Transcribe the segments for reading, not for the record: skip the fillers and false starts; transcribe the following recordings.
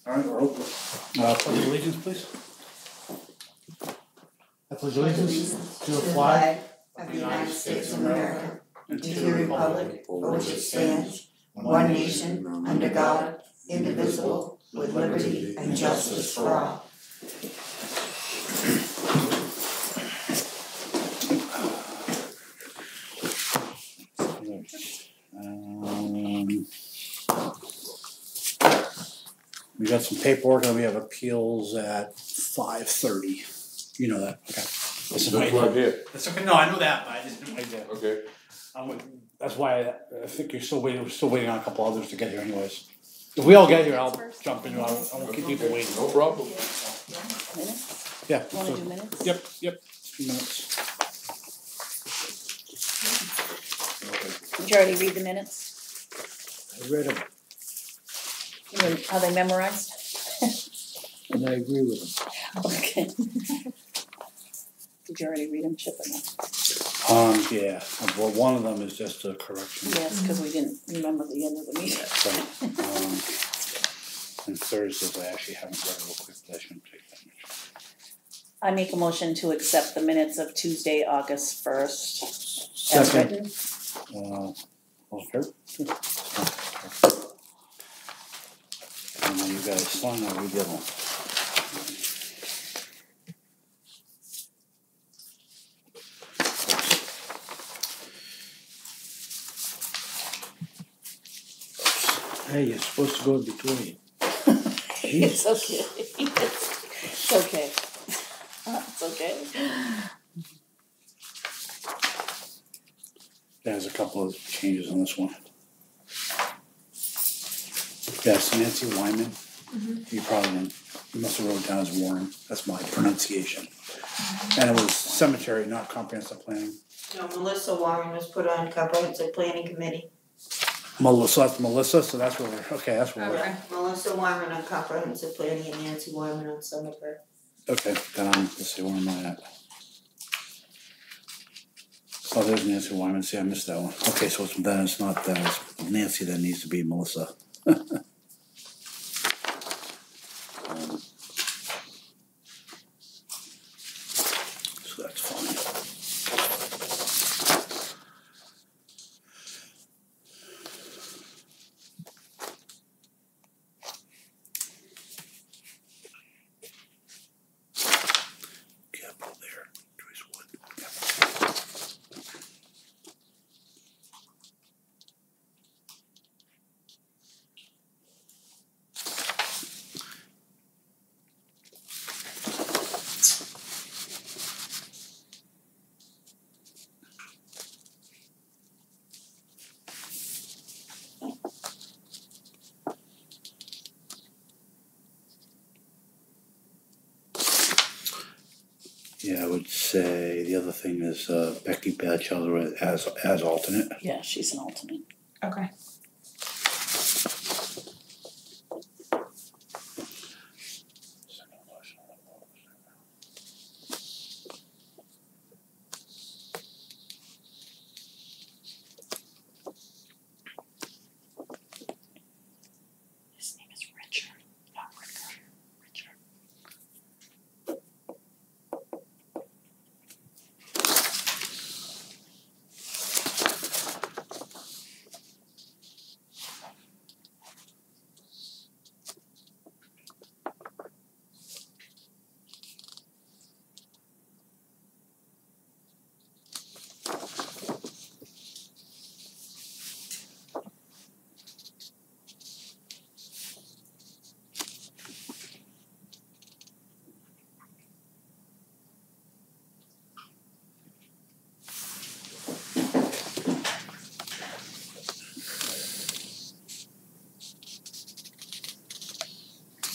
All right, we're open. Pledge of allegiance, please. I pledge allegiance to the flag of the United States of America and to the republic for which it stands, one nation, under God, indivisible, with liberty and justice for all. We got some paperwork and we have appeals at 5:30. You know that, okay. That's right here. That's okay. No, I know that, but I just didn't idea. Okay. That's why I think you're still waiting. We're still waiting on a couple others to get here, anyways. If we all get here, I'll jump in. I won't keep people waiting. No problem. Minutes? Yeah. You wanna do minutes? Yep. 2 minutes. Did you already read the minutes? I read them Are they memorized? and I agree with them. Okay. Did you already read them, Chip, or not? Yeah. Well, one of them is just a correction. Yes, because we didn't remember the end of the meeting. Right. And Thursdays I actually haven't read real quick, but I shouldn't take that much. I make a motion to accept the minutes of Tuesday, August 1st. As Second. written. All fair? And then you guys sign, I'll read the other one. Hey, you're supposed to go in between. It's okay. It's okay. It's okay. There's a couple of changes on this one. Yes, Nancy Wyman. Mm-hmm. You probably didn't. You must have wrote it down as Warren. That's my pronunciation. Mm-hmm. And it was cemetery, not comprehensive planning. No, Melissa Warren was put on comprehensive planning committee. Melissa, that's Melissa, so that's where we're, okay, that's where Okay. Melissa Warren on comprehensive planning and Nancy Wyman on cemetery. Okay, then let's see, where am I at? Oh, there's Nancy Wyman, see, I missed that one. Okay, so it's not that, it's Nancy that needs to be Melissa. So that's fine. Capital there, Joyce Wood. Yeah, I would say the other thing is Becky Batchelder as alternate. Yeah, she's an alternate. Okay. His name is Richard, not Ricker. Richard.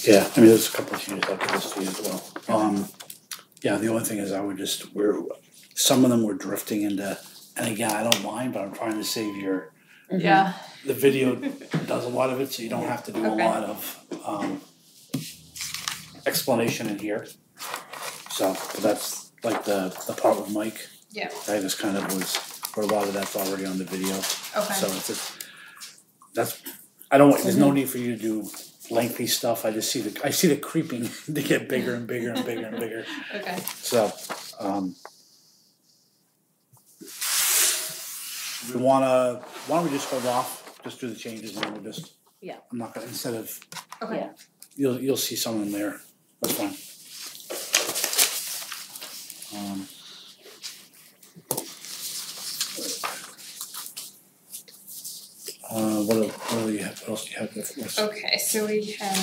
Yeah, I mean, there's a couple of changes I'll give this to you as well. Yeah, the only thing is some of them were drifting into, and again, I don't mind, but I'm trying to save your, Yeah. the video does a lot of it, so you don't have to do a lot of explanation in here. So, but that's like the part with Mike. Yeah. I just kind of was, where a lot of that's already on the video. Okay. So it's just, that's, I don't, there's no need for you to do lengthy stuff. I see the creeping to get bigger and bigger and bigger and bigger. Okay. So, why don't we just hold off, just do the changes, and then we'll just. Yeah. I'm not gonna, instead of. Okay. Yeah. You'll see some of them there. That's fine. What else do you have there for us? Okay, so we have.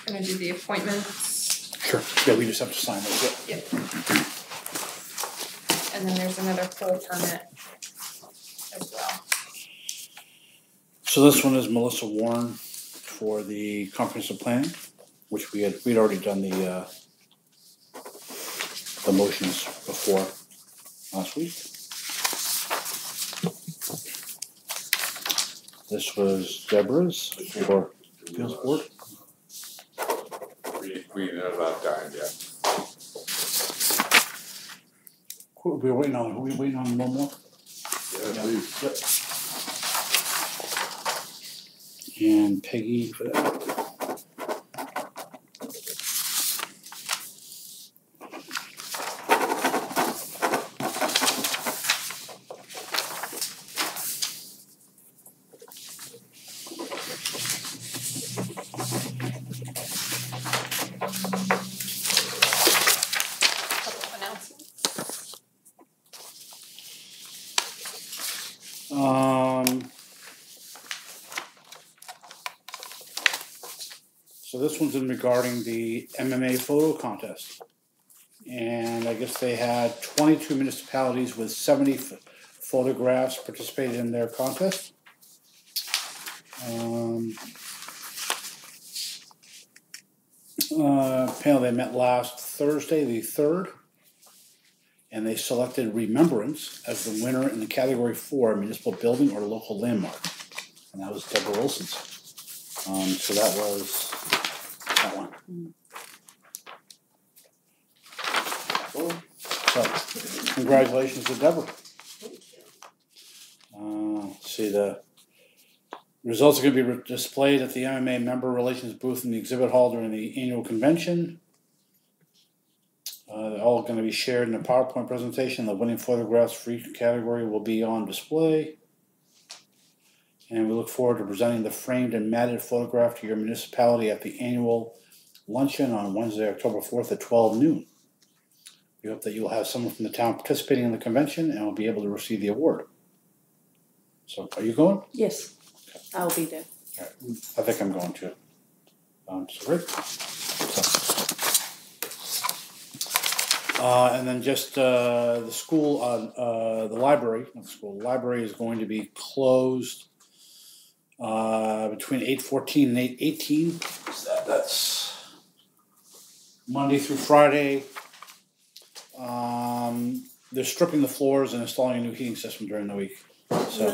Gonna do the appointments. Sure. Yeah, we just have to sign those. Yep. And then there's another poll permit as well. So this one is Melissa Warren for the comprehensive plan, which we'd already done the motions before last week. This was Deborah's for appeals board. We have not dined yet. We're waiting on. Are we waiting on one more? Yeah, please. Yep. And Peggy for that. Couple of announcements. So this one's in regarding the MMA photo contest. And I guess they had 22 municipalities with 70 photographs participated in their contest. Panel, they met last Thursday, the 3rd, and they selected Remembrance as the winner in the category 4 municipal building or local landmark. And that was Deborah Wilson's. So that was that one. Cool. So, congratulations to Deborah. See, the results are going to be displayed at the MMA member relations booth in the exhibit hall during the annual convention. They're all going to be shared in a PowerPoint presentation. The winning photographs for each category will be on display. And we look forward to presenting the framed and matted photograph to your municipality at the annual luncheon on Wednesday, October 4th at 12 noon. We hope that you will have someone from the town participating in the convention and will be able to receive the award. So, are you going? Yes, I'll be there. All right. I think I'm going to. So great. And then just the school, the library, not the school, the library is going to be closed between 8:14 and 8:18. So that's Monday through Friday. They're stripping the floors and installing a new heating system during the week. So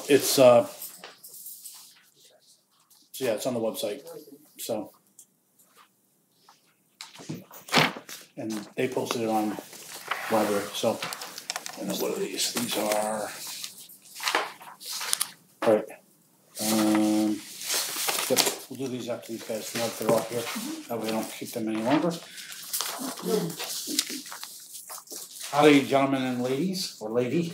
it's so yeah, it's on the website. So and they posted it on library. So and what are these? These are right. Yep, we'll do these after these guys know if they're off here. That way I don't keep them any longer. Howdy, gentlemen and ladies, or lady.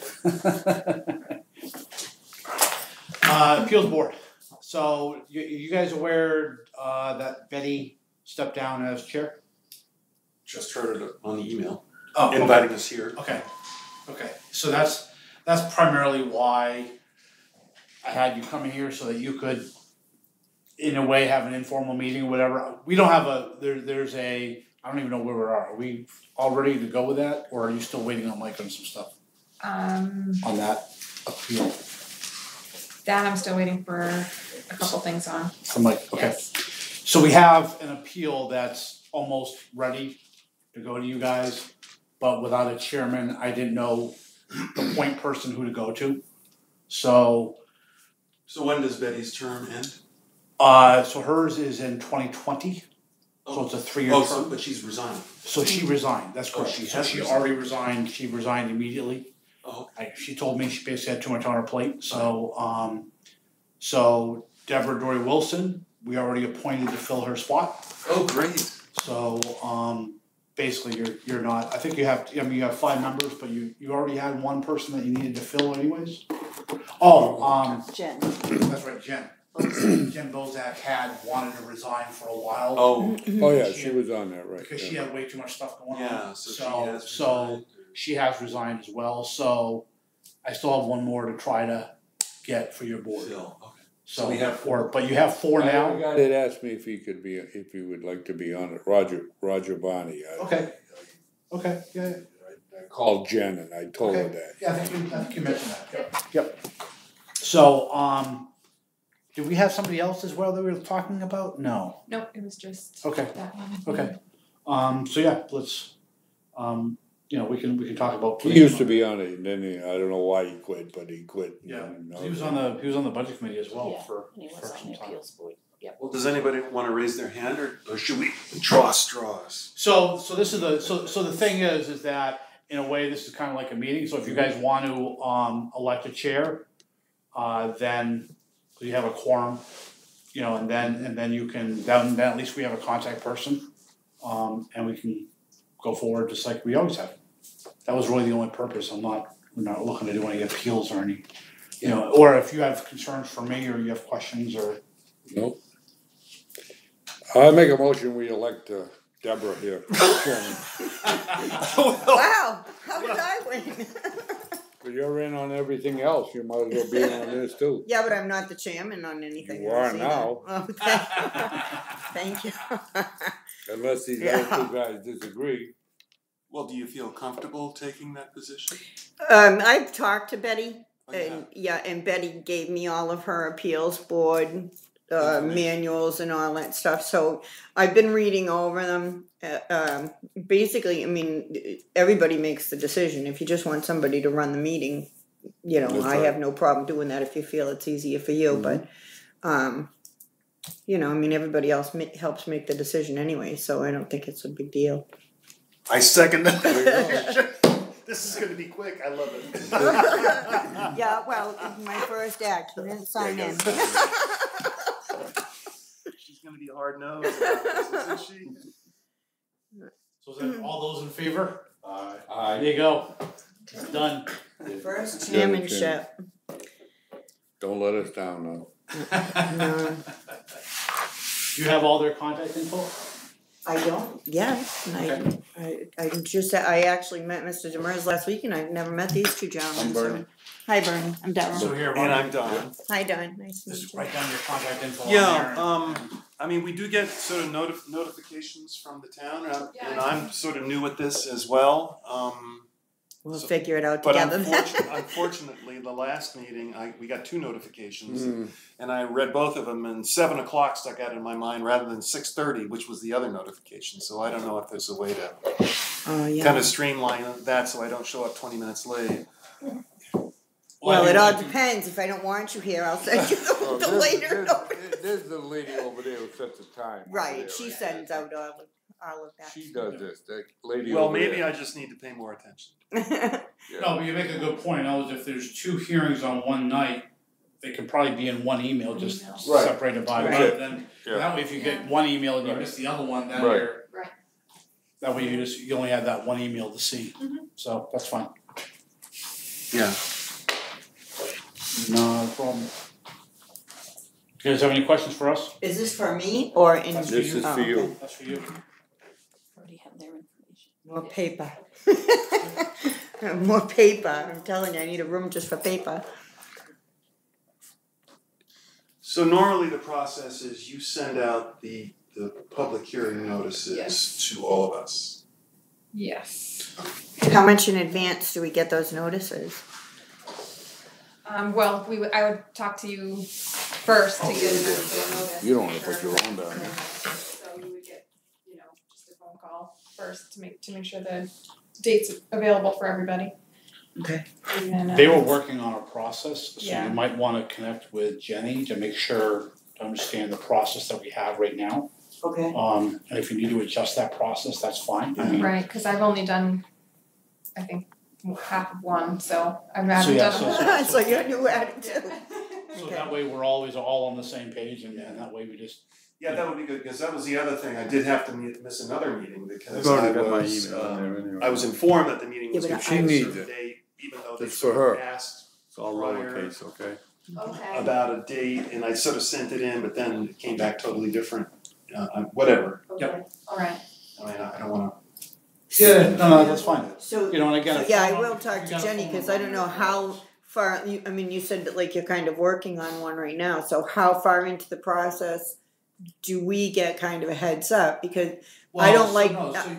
Appeals board. So you guys aware that Betty stepped down as chair? Just heard it on the email, Oh, inviting us here. Okay. So that's primarily why I had you come in here, so that you could, in a way, have an informal meeting or whatever. We don't have there's a, I don't even know where we are. Are we all ready to go with that, or are you still waiting on Mike on some stuff on that appeal? That I'm still waiting for a couple things on. From Mike, okay. Yes. So we have an appeal that's almost ready to go to you guys, but without a chairman, I didn't know the point person who to go to. So So when does Betty's term end? so hers is in 2020. So it's a 3-year Oh, term. but she's resigning. So she resigned, that's correct. she So has she resigned. already resigned, she resigned immediately. Oh, She told me she basically had too much on her plate, so Deborah Dory Wilson, we already appointed to fill her spot. oh, great. So, basically you're not, I think you have 5 members, but you already had one person that you needed to fill anyways. Oh, Jen. that's right, Jen. Jen Bozak wanted to resign for a while. Oh, Oh, yeah, she was on that, right. Because she had way too much stuff going on. yeah, so she has resigned. She has resigned as well, so I still have one more to try to get for your board. Phil, okay. So we have 4. but you have 4 now? The guy did ask me if he would like to be on it, Roger Bonney. Okay, yeah. I called Jen and I told her that. Yeah, I think you mentioned that, yep. So, did we have somebody else as well that we were talking about? No. Nope, it was just Okay. that one. Okay. So yeah, let's, we can talk about. He used to be on it, and then I don't know why he quit, but he quit. Yeah, And, he was on the budget committee as well Yeah, for and he was some on the time. appeals board. Yep. Well, does anybody want to raise their hand, or should we draw straws? So this is the thing is that in a way this is kind of like a meeting. So if you guys want to elect a chair, then you have a quorum, and then you can then at least we have a contact person, and we can go forward just like we always have. That was really the only purpose. We're not looking to do any appeals or any, or if you have concerns for me or you have questions or. Nope. I make a motion, we elect Deborah here. Wow, how did I win? But you're in on everything else, you might as well be in on this too. Yeah, but I'm not the chairman on anything. You else are either. now. Oh, thank you. Unless these Yeah. other 2 guys disagree. Well, do you feel comfortable taking that position? I've talked to Betty, Oh, and Betty gave me all of her appeals board manuals and all that stuff. So I've been reading over them. Basically, I mean, everybody makes the decision. If you just want somebody to run the meeting, That's I right. have no problem doing that if you feel it's easier for you. But, I mean, everybody else helps make the decision anyway, so I don't think it's a big deal. I second that. This is going to be quick. I love it. Yeah, well, my first act, you didn't sign in. She's going to be hard nosed about this, isn't she? So is that all those in favor? Aye. There you go. It's done. First chairmanship. Don't let us down now. No, You have all their contact info? I don't. Yeah, and I actually met Mr. Demers last week, and I've never met these 2 gentlemen. I'm Bernie. Hi, Bernie. I'm Darryl. So here, And I'm Don. Hi, Don. Nice to meet just you. write down your contact info on Yeah, there. I mean, we do get sort of notifications from the town, and I'm sort of new at this as well. We'll figure it out But together. unfortunately, the last meeting, we got 2 notifications, and I read both of them, and 7 o'clock stuck out in my mind rather than 6:30, which was the other notification. So I don't know if there's a way to kind of streamline that so I don't show up 20 minutes late. Well, it all depends. If I don't want you here, I'll send you the later notice. There's the lady over there who sets the time. Right, she sends out all of that. She does this, that lady Well, over maybe there. I just need to pay more attention. Yeah. No, but you make a good point. If there's 2 hearings on one night, they can probably be in one email, just Right. separated by That's rather it. than Yeah. that way. If you get one email and you Right. miss the other one, then Right. you're that way you only have that one email to see. So that's fine. Yeah. No problem. You guys have any questions for us? Is this for me or in? That's This is for okay. you. That's for you. Already have their information. More paper. More paper. I'm telling you, I need a room just for paper. So normally the process is you send out the public hearing notices to all of us. Yes. How much in advance do we get those notices? Well, I would talk to you first to get an notice. You don't want to put your own down there. So you would get, just a phone call first to make sure the date's available for everybody. Okay. And then, They were working on a process, so Yeah. you might want to connect with Jenny to make sure to understand the process that we have right now. Okay. And if you need to adjust that process, that's fine. I mean, Right, because I've only done, I think, half of one, so I haven't So, yeah, done so- them. So you're new at it too. so that way we're always all on the same page, and that way we just. Yeah, that would be good, because that was the other thing, I did have to miss another meeting because I've already I got my was, email in there anyway. I was informed that the meeting was Yeah, gonna but be She a needs certain it. date, even though they It's for sort of her. asked It's all prior lowercase, okay? Okay. about a date, and I sort of sent it in, but then it came back totally different, whatever, Yep. Alright, I mean, I don't wanna. Yeah, no, that's fine. So, You know, and again. if yeah, I someone- will if talk you to got a Jenny, phone cause I don't know how far, I mean, you said that like you're kind of working on one right now, so how far into the process do we get kind of a heads up? Because I don't like,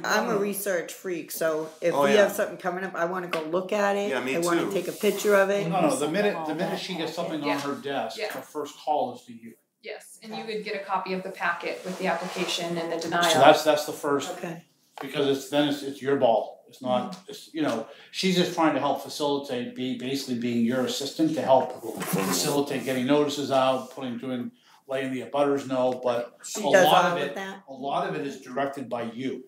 I'm a research freak, so if Oh, we yeah. have something coming up, I wanna go look at it. Yeah, me I wanna too. take a picture of it. No, the minute she gets something on Yeah. her desk, Yeah. her first call is to you. yes, and you would get a copy of the packet with the application and the denial. So that's the first, Okay, because it's your ball. It's not, it's, she's just trying to help facilitate, basically being your assistant to help facilitate getting notices out, letting the abutters know, but she a does lot all of of it, that, a lot of it is directed by you,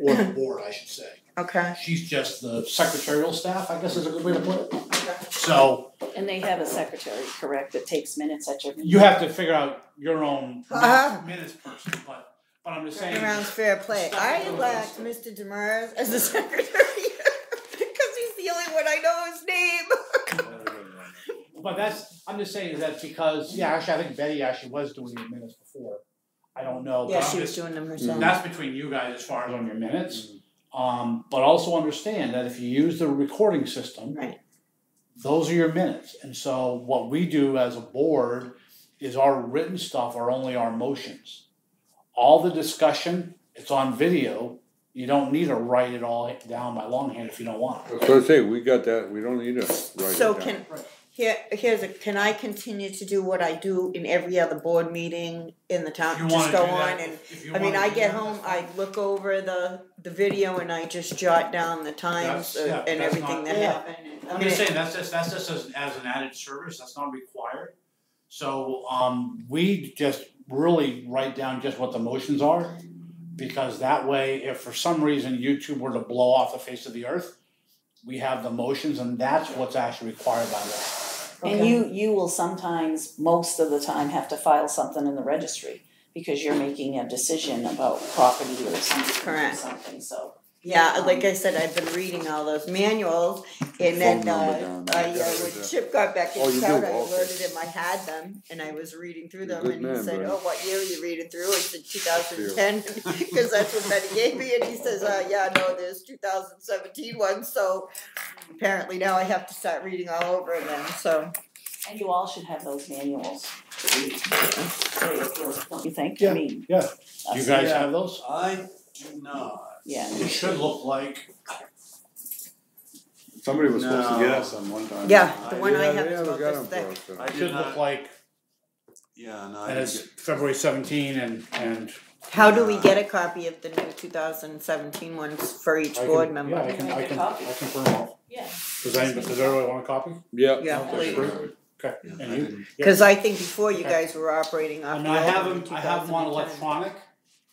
or the board, I should say. okay. She's just the secretarial staff, I guess is a good way to put it. So, And they have a secretary, correct, that takes minutes at your meeting? you have to figure out your own Uh-huh. minutes person, but I'm just saying. Around fair play. Stuff I that goes- elect Mr. Demers as the secretary, cause he's the only one I know his name. But I'm just saying that because, actually, I think Betty actually was doing the minutes before. I don't know, but Yeah, I'm she was just, doing them herself. that's between you guys as far as on your minutes. But also understand that if you use the recording system. Right. Those are your minutes, and so what we do as a board is our written stuff are only our motions. All the discussion, it's on video, you don't need to write it all down by longhand if you don't want to. That's what I say, we got that, we don't need to write it So down. can I continue to do what I do in every other board meeting in the town? If you Just wanna go do that, on and, if you I mean, wanna I do get that, home, that's I look over the video and I just jot down the times That's- yeah, and that's everything not- that yeah. happened. I'm just saying, that's just as an added service, that's not required. So, we just really write down just what the motions are, because that way, if for some reason YouTube were to blow off the face of the earth, we have the motions, and that's what's actually required by law. And you will sometimes, most of the time, have to file something in the registry because you're making a decision about property or something, Correct. so. Yeah, like I said, I've been reading all those manuals, and then Phone number down there. when Chip got back Oh, in you town, do? I Okay. alerted him I had them, and I was reading through You're a them, good and he man, said, Bernie. "Oh, what year are you reading through?" I said 2010, because that's what Betty gave me, and he says, "Yeah, no, there's 2017 ones." So apparently now I have to start reading all over again. So And you all should have those manuals to read. Don't you think? Yeah. I mean. Yeah. that's- You guys have those? I do not. Yeah. It should look like, Somebody was supposed to No. get us some one time. yeah, the one I Yeah, have they is haven't about got this 'em thick. for us, I it did should not, look like, yeah, no, I and didn't it's get, February 17 and. How do we get a copy of the new 2017 ones for each I board can- member? Yeah, I You can, make I a can, copy. I can print them off. Yeah. Does everybody want a copy? Yeah. Yeah, Okay, please. great. Okay, yeah, and I you? didn't. Because I think before you Okay. guys were operating off And the I old have one in them, I have them on 2010. electronic,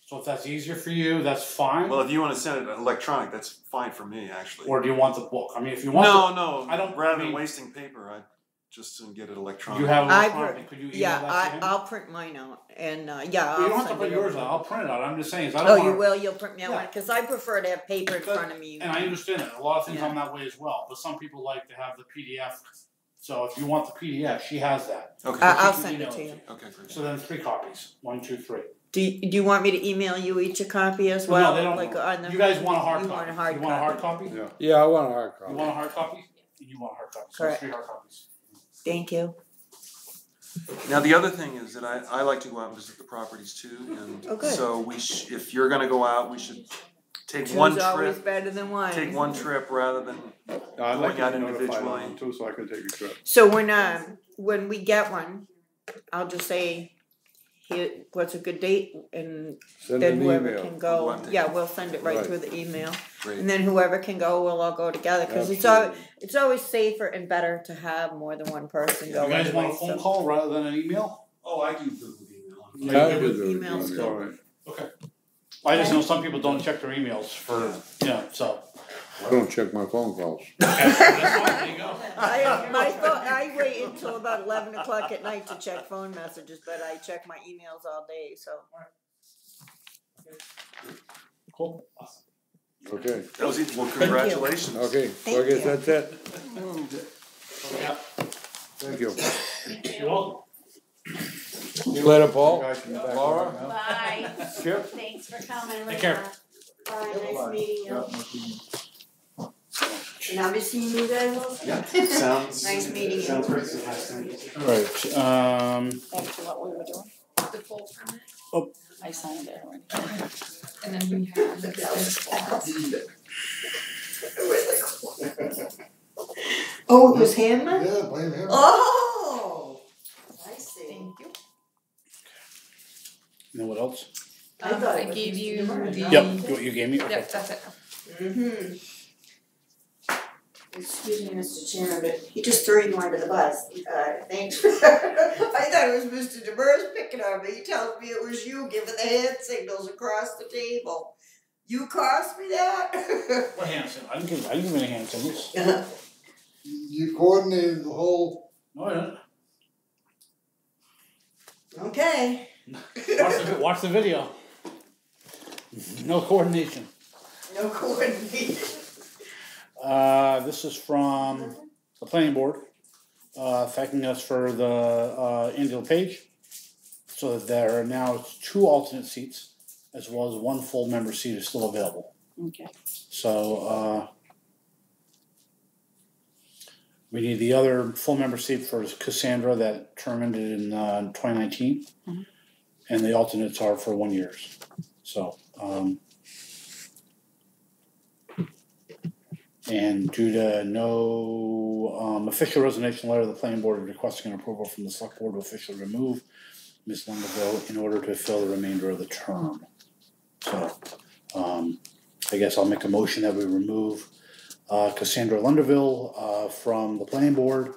so if that's easier for you, that's fine. Well, if you wanna send it electronic, that's fine for me, actually. Or do you want the book? I mean, if you want the, No, I don't- rather I than mean- wasting paper, I just get it electronic. you have it I electronically, could you email Yeah, that to him? I'll print mine out, and yeah, Well, I'll you don't have to send print it yours over. out, I'll print it out, I'm just saying, 'cause I Oh, don't you wanna. will, you'll print me out Yeah. one, because I prefer to have paper in But- front of me. And I understand that, a lot of things Yeah. I'm that way as well, but some people like to have the PDF, so if you want the PDF, she has that. Okay, I'll She can send it email to you. okay, great. So then 3 copies, 1, 2, 3. Do you want me to email you each a copy as Well, well? no, they don't- Like on the. You guys want a hard You copy? want a hard You want a hard copy. copy? Yeah, I want a hard You copy. want a hard copy? And you want a hard copy, so Correct. 3 hard copies. Thank you. Now, the other thing is that I like to go out and visit the properties too, and Oh, good. so if you're gonna go out, we should take one Two's always trip, better than one. take one trip rather than, I'd like Going out to be notified individually. on them too, so I can take a trip. So when we get one, I'll just say, here, what's a good date, and Send then an whoever email. can go, One day. yeah, we'll send it right Right. through the email. great. And then whoever can go, we'll all go together, cause Absolutely. it's always safer and better to have more than one person go You guys want a anyway, phone so. call rather than an email? Oh, I can Google email. Yeah, I Yeah, do do it. email's Yeah, good. all right. I just know some people don't check their emails for, so. I don't check my phone calls. There you go. I wait until about 11 o'clock at night to check phone messages, but I check my emails all day, so. Cool. Okay, That was it, well, congratulations. okay, so I guess that's it. Thank you. You're welcome. See you later, Paul. Laura? Bye. Chip? Thanks for coming. Take care. Bye, nice meeting you. And I'll be seeing you guys. Yeah, sounds. Nice meeting you. Sounds great. Alright, Back to what we were doing. The full permit, I signed it already. and then we have this. Oh, it was Hanman? Yeah, blame him. Oh, I see. Thank you. you know what else? I thought it I was gave Mr. you Demers. the. Yep, what you gave me, okay. Yep, that's it. Mm-hmm. Excuse me, Mr. Chairman, but he just threw me under the bus. Thanks. I thought it was Mr. Demers picking on me. He tells me it was you giving the hand signals across the table. You cost me that? What hand signal? I didn't give any hand signals. You coordinated the whole. No, I didn't. Okay. Watch the video. No coordination. No coordination. This is from the planning board, thanking us for the Angela Page. So that there are now 2 alternate seats, as well as 1 full member seat is still available. Okay. So, we need the other full member seat for Cassandra that term ended in 2019. Mhm. And the alternates are for 1 year. So, and due to no official resignation letter, the planning board is requesting an approval from the select board to officially remove Ms. Lunderville in order to fill the remainder of the term. So, I guess I'll make a motion that we remove Cassandra Lunderville from the planning board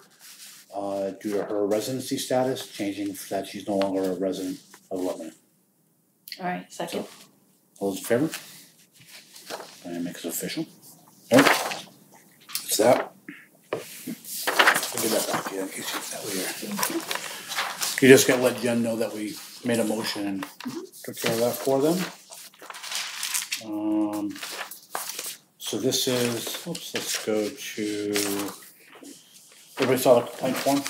due to her residency status changing that she's no longer a resident of Lebanon. Alright, second. All those in favor? And make it official. Alright. It's that. I'll give that back to you in case you get that later. You just gotta let Jen know that we made a motion and took care of that for them. So this is, oops, let's go to, everybody saw the complaint form?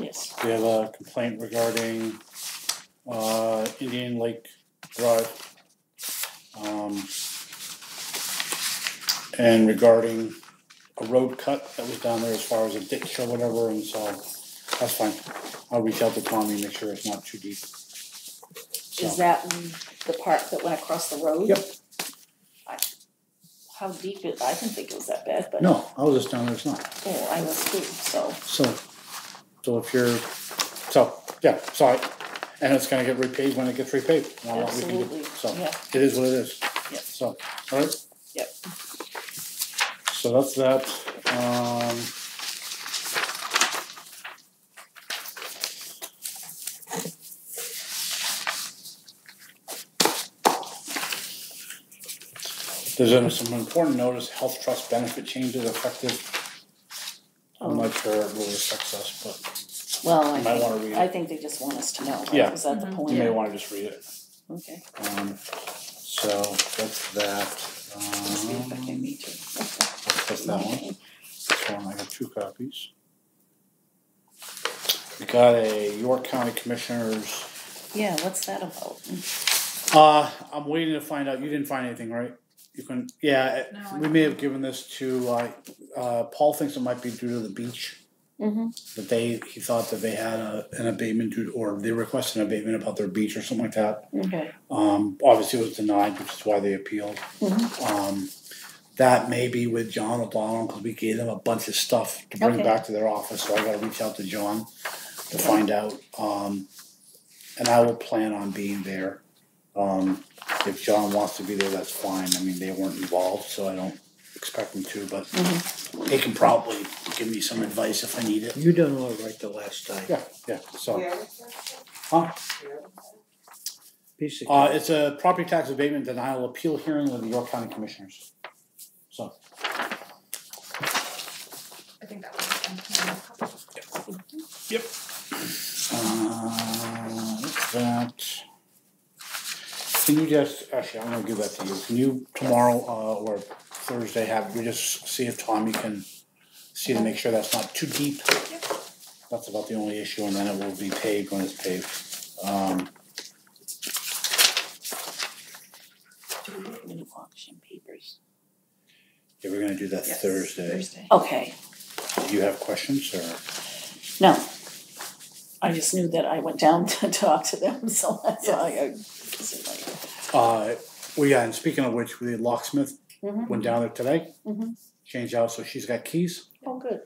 Yes. We have a complaint regarding Indian Lake Drive. And regarding a road cut that was down there as far as a ditch or whatever, and so that's fine. I'll reach out to Tommy and make sure it's not too deep. Is that the part that went across the road? Yep. How deep is, I didn't think it was that bad, but. No, I was just down there, it's not. Oh, I was too, so. So if you're, yeah, sorry. And it's gonna get repaid when it gets repaid. Not a lot we can do. Absolutely, So, yeah. it is what it is. Yep. So, alright? Yep. So that's that, there's some important notice, health trust benefit changes effective. I'm not sure it really affects us, but Well, you might wanna read I it. think they just want us to know, right? Yeah. Is that the point? You may wanna just read it. Okay. So that's that. Okay, me too. That's that one. This one, I got 2 copies. We got a York County Commissioners. Yeah, what's that about? I'm waiting to find out. You didn't find anything, right? You can, yeah. No, We may have given this to. Paul thinks it might be due to the beach. Mm-hmm. That he thought that they had an abatement due, or they requested an abatement about their beach or something like that. Okay. Obviously it was denied, which is why they appealed. Mm-hmm. That may be with John O'Donnell, because we gave them a bunch of stuff to bring Okay. back to their office, so I gotta reach out to John to find out. And I will plan on being there. If John wants to be there, that's fine. I mean, they weren't involved, so I don't expect them to, but they can probably give me some advice if I need it. You done all right the last time. Yeah, so, Where was that? huh? Basically. It's a property tax abatement denial appeal hearing with the York County Commissioners. So, I think that was yep. That. Can you just, actually, I'm gonna give that to you. Can you tomorrow, or Thursday we just see if Tommy can see to make sure that's not too deep? Yep. That's about the only issue, and then it will be paved when it's paved. Do we have new auction papers? Yeah, we're gonna do that Yes, Thursday. Okay, Do you have questions, or? no. I just knew that I went down to talk to them, so that's why I was like. Well, yeah, and speaking of which, the locksmith went down there today. Mhm. Changed out, so she's got keys Oh, good.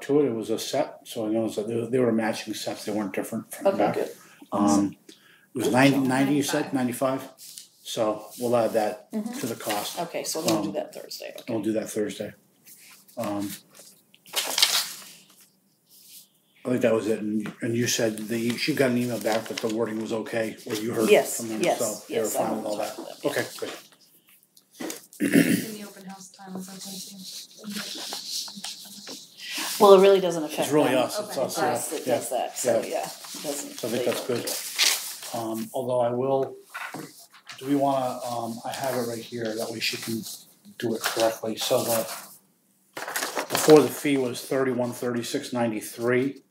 to it. It was a set, so I noticed that they were matching sets. They weren't different from the Okay, back. good. It was 90 you said, 95? So we'll add that Mhm. to the cost. Okay, so we'll do that Thursday, okay. We'll do that Thursday. I think that was it, and you said she got an email back that the wording was okay, or you heard Yes, from them, yes, so they were yes, I fine with all will that. talk to them, Okay, great. And the open house time was open too. Well, it really doesn't affect It's really them. us, it's Okay. us, It's us that does that, so yeah. yeah, it doesn't. So I think they that's don't good. do it. Although I will, do we wanna, I have it right here, that way she can do it correctly, so before the fee was $3136.93,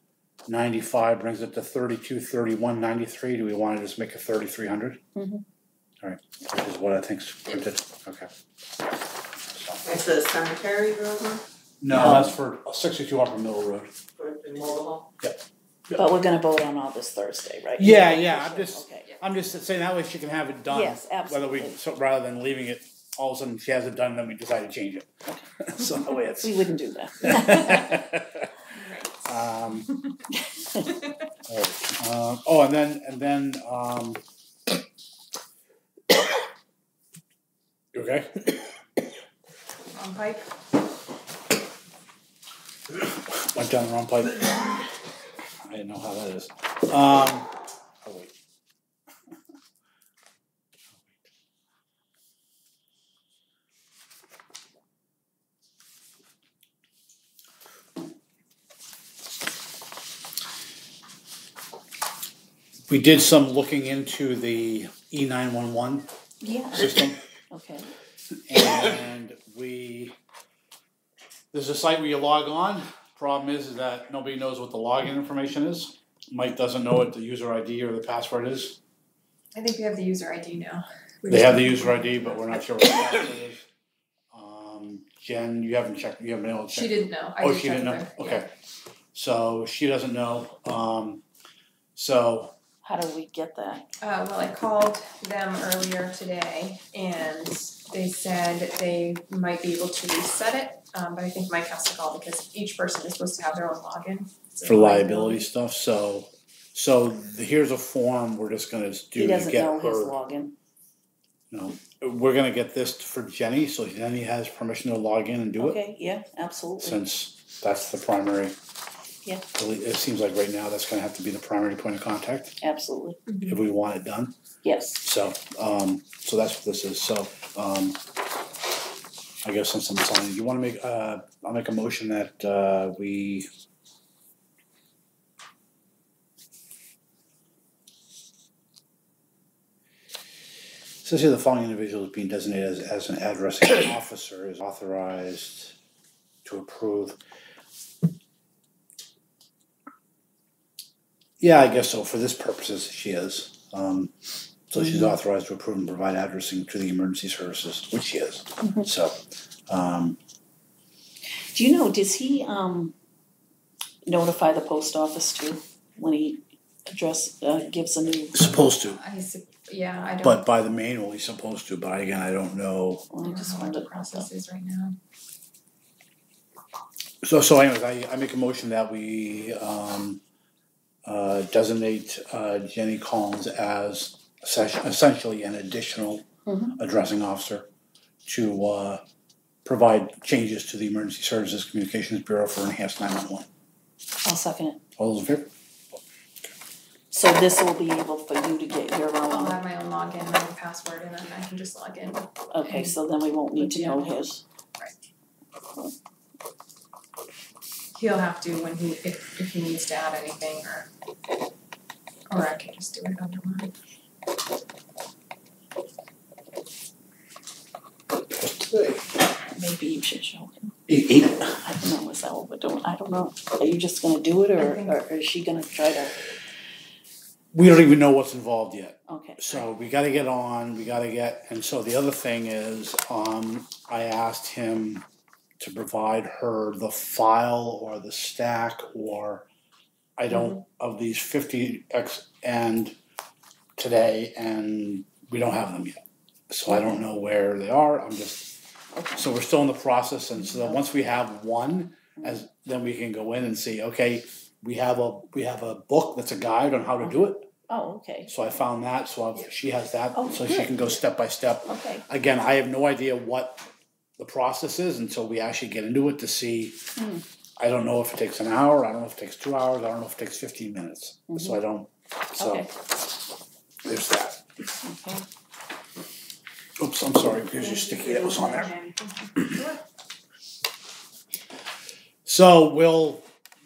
95 brings it to $3231.93, do we wanna just make it $3,300? Mhm. Alright, which is what I think's printed, okay. It's the cemetery road one, No, that's for 62 Upper Middle Road. for the mobile home? But we're gonna vote on all this Thursday, right? Yeah, Okay. I'm just saying that way she can have it done. Yes, absolutely. Rather than leaving it, all of a sudden she has it done, then we decide to change it. So that way it's. We wouldn't do that. And then, you okay? On pipe. Went down the wrong pipe. I didn't know how that is. Oh wait. We did some looking into the E911 Yeah, system, okay. and there's a site where you log on. Problem is that nobody knows what the login information is. Mike doesn't know what the user ID or the password is. I think we have the user ID now. They have the user ID, but we're not sure what the password is. Jen, you haven't checked, you haven't been able to check? She didn't know. I Oh, did she check didn't know? with her, Okay. So she doesn't know. So How do we get that? Well, I called them earlier today and they said they might be able to reset it, but I think Mike has to call because each person is supposed to have their own login. for liability stuff, so here's a form we're just gonna do He to doesn't get know his her. login. No, we're gonna get this for Jenny, so Jenny has permission to log in and do it, Okay, yeah, absolutely. since that's the primary. Yeah. It seems like right now that's gonna have to be the primary point of contact Absolutely. if we want it done. Yes. So, so that's what this is, so, I guess since I'm signing, you wanna make, I'll make a motion that, we. Says here the following individuals being designated as an addressing officer is authorized to approve. Yeah, I guess so, for this purposes, she is. So she's authorized to approve and provide addressing to the emergency services, which she is. So, Do you know, does he notify the post office too when he gives a new? supposed to, Yeah, I don't. but by the manual, he's supposed to, but again, I don't know. Well, I just know what wondered the about process that. is right now. So anyways, I make a motion that we, designate, Jenny Collins as essentially an additional addressing officer to, provide changes to the Emergency Services Communications Bureau for enhanced 911. I'll second it. All those in favor? So this will be able for you to get your I'll own. have my own log in, know the password, and then I can just log in. Okay, so then we won't need to know his. He'll have to when if he needs to add anything, or I can just do it under mine. Maybe you should show him. Eight. I don't know, is that what we're doing? I don't know. Are you just gonna do it or is she gonna try to? We don't even know what's involved yet. Okay. So we gotta get on, and so the other thing is, I asked him to provide her the file or the stack or of these 50X and today, and we don't have them yet. So I don't know where they are. So we're still in the process, and so once we have one, then we can go in and see, okay, we have a book that's a guide on how to do it. Oh, okay. So I found that, she has that, Oh, so good. she can go step by step. Okay. Again, I have no idea what the process is until we actually get into it to see. I don't know if it takes an hour, I don't know if it takes 2 hours, I don't know if it takes 15 minutes. So I don't, Okay. there's that. Okay. Oops, I'm sorry, here's your sticky that was on there. So we'll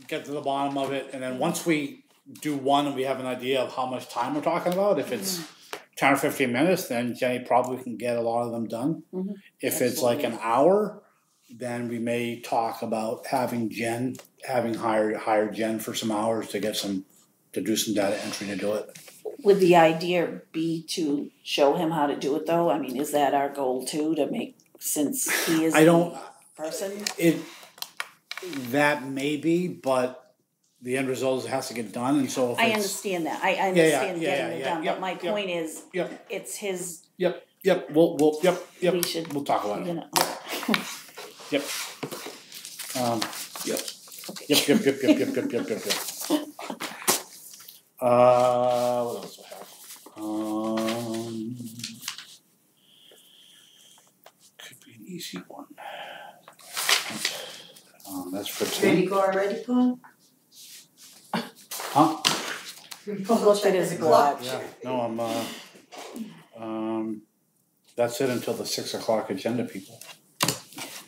get to the bottom of it, and then once we do one and we have an idea of how much time we're talking about, if it's 10 or 15 minutes, then Jenny probably can get a lot of them done. If it's like an hour, then we may talk about having hire Jen for some hours to do some data entry to do it. Would the idea be to show him how to do it though? I mean, is that our goal too, to make, since he is the person? That may be, but the end result has to get done, and so if I understand that. I understand getting it done, but my point is, it's his. We'll talk about it. You know. Yep. What else do I have? Could be an easy one. That's for Ready, go already, Paul? Huh? Look at his watch. Yeah. No, that's it until the 6 o'clock agenda, people.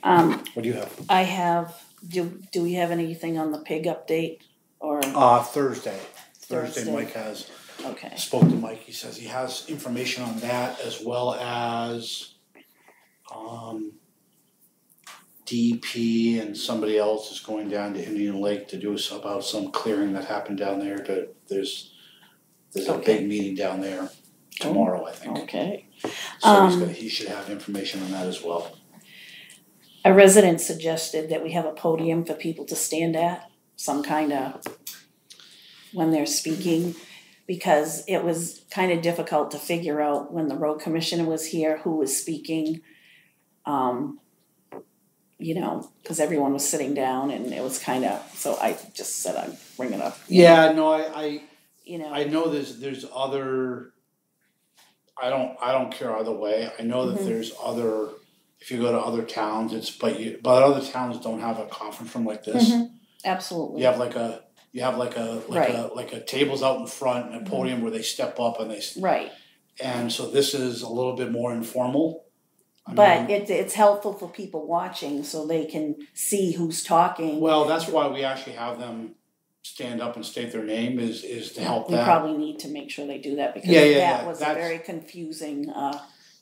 What do you have? I have. Do we have anything on the pig update or? Thursday, Mike has. Okay. Spoke to Mike. He says he has information on that, as well as DP and somebody else is going down to Indian Lake to do about some clearing that happened down there. There's a big meeting down there tomorrow, I think. Okay. So he should have information on that as well. A resident suggested that we have a podium for people to stand at, some kind of, when they're speaking, because it was kind of difficult to figure out when the road commissioner was here who was speaking. Because everyone was sitting down, and it was kind of, so I just said I'd bring it up. Yeah, no, I I know there's other. I don't care either way. I know that there's other. If you go to other towns, but other towns don't have a conference room like this. Absolutely. You have like a tables out in front and a podium where they step up and they. Right. And so this is a little bit more informal. But it's helpful for people watching so they can see who's talking. Well, that's why we actually have them stand up and state their name is to help we that. We probably need to make sure they do that because that was a very confusing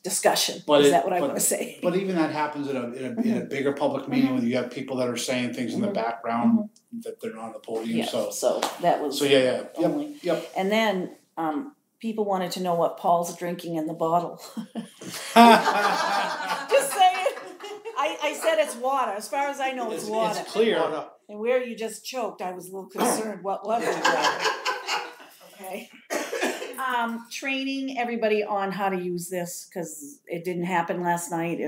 discussion. Is that what I want to say? But even that happens in a bigger public meeting when you have people that are saying things in the background that they're not on the podium. Yeah, so that was only. Yep. And then people wanted to know what Paul's drinking in the bottle. Just saying. I said it's water. As far as I know, it's water. It's clear. And where you just choked, I was a little concerned. What was it? Okay. Training everybody on how to use this because it didn't happen last night.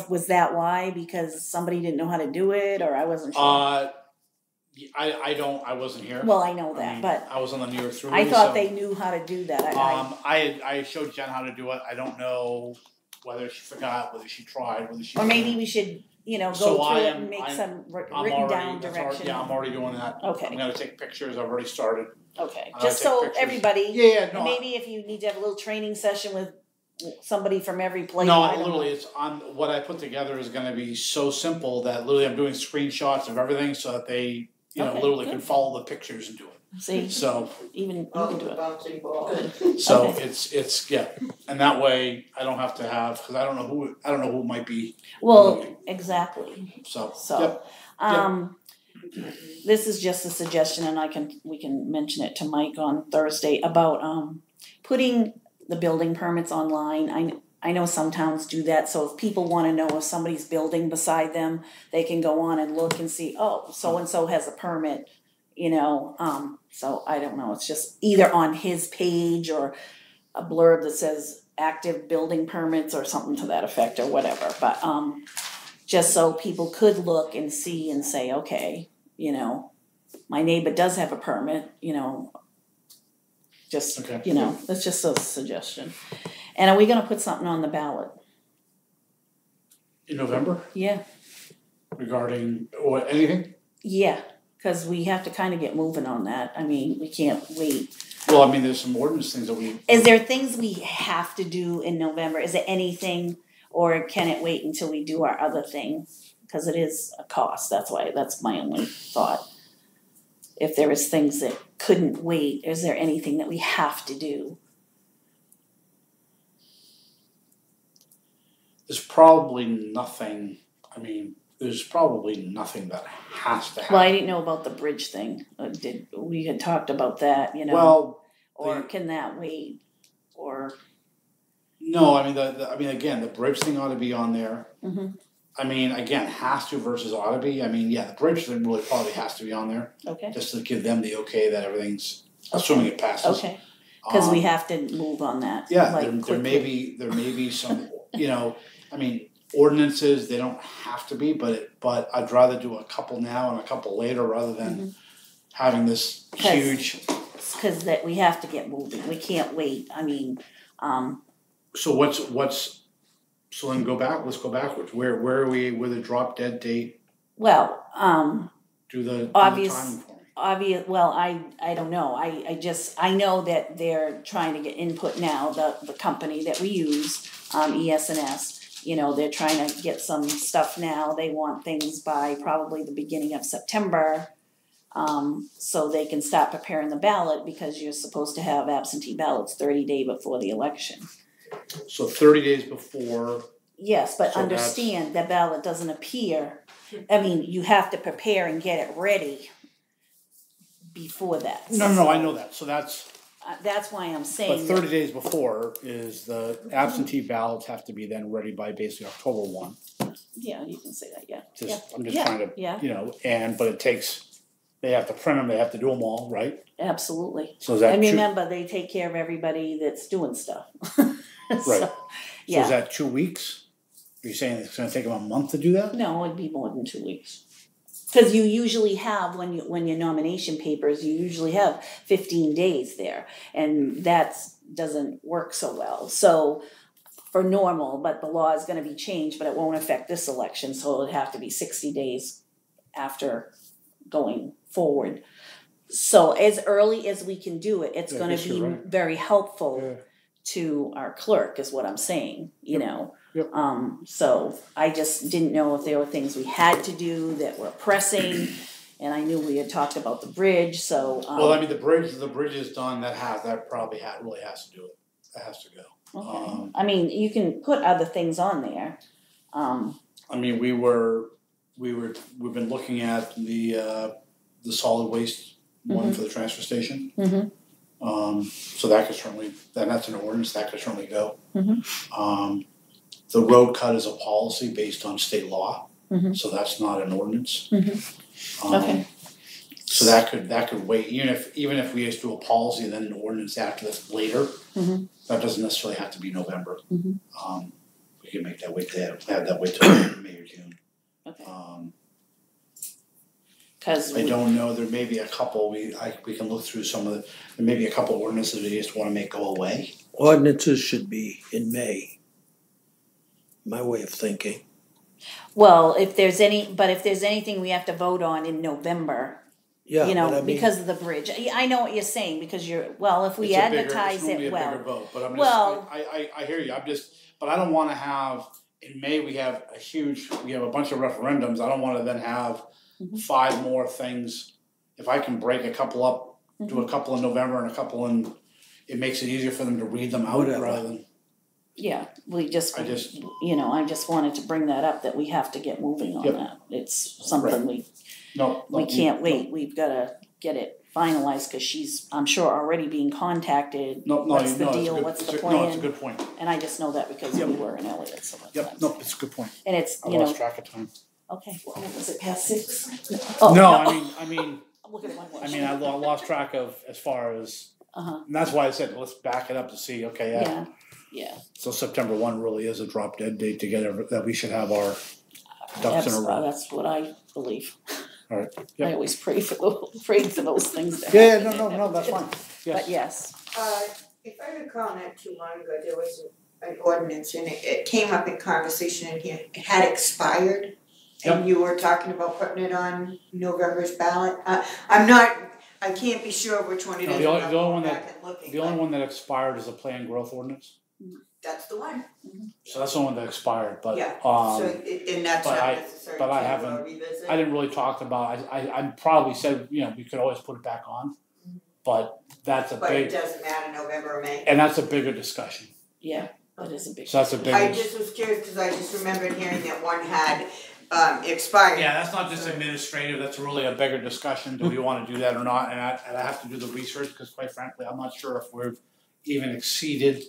Was that why? Because somebody didn't know how to do it, or I wasn't sure. I wasn't here. Well, I know that, but I was on the New York Thruway. I thought they knew how to do that. I showed Jen how to do it. I don't know whether she forgot, whether she tried, whether she. Or maybe we should, go through it and make some written down direction. I'm already doing that. Okay. I'm gonna take pictures. I've already started. Okay. Just so everybody. Yeah. No. Maybe if you need to have a little training session with somebody from every place? No, I don't literally, know. it's on, what I put together is gonna be so simple that literally I'm doing screenshots of everything so that they, Okay, literally good. can follow the pictures and do it. See, So, even you Oh, can do the it. bouncing ball. so Okay. it's, yeah, and that way I don't have to have, cause I don't know who might be, Well, exactly. so, So, yep. this is just a suggestion, and we can mention it to Mike on Thursday about putting the building permits online. I know some towns do that, so if people wanna know if somebody's building beside them, they can go on and look and see, oh, so-and-so has a permit, so I don't know, it's just either on his page or a blurb that says active building permits or something to that effect or whatever, but, just so people could look and see and say, okay, my neighbor does have a permit, just, Okay. that's just a suggestion. And are we gonna put something on the ballot? In November Yeah, regarding, or anything? yeah, cause we have to kinda get moving on that, I mean, we can't wait. Well, I mean, there's some ordinance things that we. Is there things we have to do in November, is there anything, or can it wait until we do our other thing? Cause it is a cost, that's my only thought. If there is things that couldn't wait, is there anything that we have to do? There's probably nothing, there's probably nothing that has to happen. Well, I didn't know about the bridge thing, we had talked about that, Well, or can that wait, or? no, again, the bridge thing ought to be on there. Mhm. Again, has to versus ought to be, the bridge thing really probably has to be on there, Okay, just to give them the okay that everything's, assuming it passes. okay, cause we have to move on that, Yeah, like there may quickly. be some, ordinances, they don't have to be, but I'd rather do a couple now and a couple later rather than having this huge. Cause that we have to get moving, we can't wait, So so then let's go backwards, where are we with a drop dead date, well, do the Obvious- timing for me. well, I don't know, I know that they're trying to get input now, the company that we use, ES&S, they're trying to get some stuff now, they want things by probably the beginning of September, so they can start preparing the ballot, because you're supposed to have absentee ballots 30 days before the election. So 30 days before, Yes, but So understand the ballot doesn't appear, you have to prepare and get it ready before that. no, I know that, so That's why I'm but saying 30 days before is the absentee ballots have to be then ready by basically October 1. yeah, you can say that, yeah. I'm just Yeah, trying to, yeah. but it takes, they have to print them, they have to do them all, right? Absolutely. So is that And two, remember, they take care of everybody that's doing stuff. Right. So, is that 2 weeks? Are you saying it's gonna take them a month to do that? No, it'd be more than 2 weeks. Cause you usually have, when your nomination papers, you usually have 15 days there, and doesn't work so well. So, for normal, but the law is gonna be changed, but it won't affect this election, so it'd have to be 60 days after going forward. So as early as we can do it, it's Yeah, I gonna guess be you're right. very helpful Yeah. to our clerk, is what I'm saying, Yep. So I just didn't know if there were things we had to do that were pressing, and I knew we had talked about the bridge, so. Well, the bridge is done, that probably really has to do it, that has to go. Okay. You can put other things on there. We've been looking at the solid waste one for the transfer station. So that could certainly, that's an ordinance, that could certainly go. The road cut is a policy based on state law, so that's not an ordinance. Okay. So that could wait, even if we just do a policy and then an ordinance after this later, that doesn't necessarily have to be November. We can make that wait, have that wait till May or June. Okay. Cause I don't know, there may be a couple, we can look through there may be a couple ordinances we just wanna make go away. Ordinances should be in May, my way of thinking. well, if there's anything we have to vote on in November, Yeah, you know, but I mean, because of the bridge. I know what you're saying, because if we It's a bigger- advertise it's normally it a well. bigger vote, but I'm just, Well- I hear you, but I don't wanna have, in May, we have a bunch of referendums, I don't wanna then have Mhm. 5 more things. If I can break a couple up, do a couple in November and a couple in, it makes it easier for them to read them out Whatever. rather than, Yeah, I just wanted to bring that up, that we have to get moving on Yep. that. It's something we can't wait. We've gotta get it finalized, cause she's, I'm sure, already being contacted. What's the deal, what's the plan? No, it's a good point. And I just know that because Yep. we were in Elliott, so that's. Yep, no, it's a good point. And it's, I you know, lost track of time. okay, what was it, past 6? Oh, No, I mean, Look at my watch. I lost track of as far as, Uh-huh, and that's why I said, let's back it up to see, okay, yeah. so September 1 really is a drop dead date to get that we should have our ducks in a row. That's what I believe. Alright, I yep. always pray for those things to Yeah, happen. no, that's fine, But yes. yes, If I recall not too long ago, there was an ordinance and it came up in conversation in here, it had expired. And you were talking about putting it on November's ballot. I can't be sure which one it No, is. the only- without the only going one back and looking, The only but one that expired is the planned growth ordinance, that's the one. so that's the one that expired, but, Yeah. So, and that's but not necessary but I to haven't- revisit. I didn't really talk about, I probably said, we could always put it back on, but that's a But it big, doesn't matter November or May. and that's a bigger discussion, yeah, that is a big. so that's a big. I just was curious because I just remembered hearing that one had expired. Yeah, that's not just administrative, that's really a bigger discussion, do we wanna do that or not, and I have to do the research, because quite frankly, I'm not sure if we've even exceeded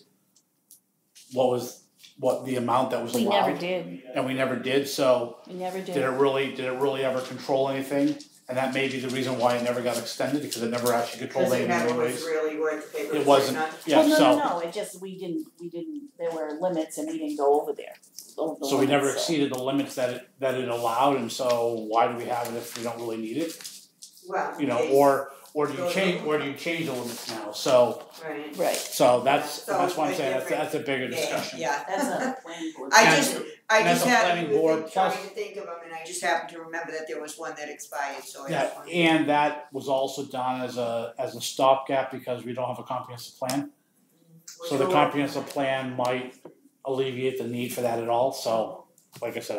what the amount that was allowed. We never did, And we never did, so we never did it really ever control anything? And that may be the reason why it never got extended, because it never actually controlled Because it anything never was anyways. really worth the paper It it's wasn't, written on. yeah, Well, so, no, it just, we didn't, there were limits and we didn't go over there. Over the so we never limits, so. exceeded the limits that it allowed, and so why do we have it if we don't really need it? Well, Or do you change the limits now, so, Right. Right, so that's So why I'm a saying, different- that's a bigger discussion. Yeah. that's a planning board. I And- just and that's a happened planning board to trying plus- to think of them and I just happened to remember that there was one that expired, so I Yeah, just wanted. and that was also done as a stopgap because we don't have a comprehensive plan. So the comprehensive plan might alleviate the need for that at all, so, like I said,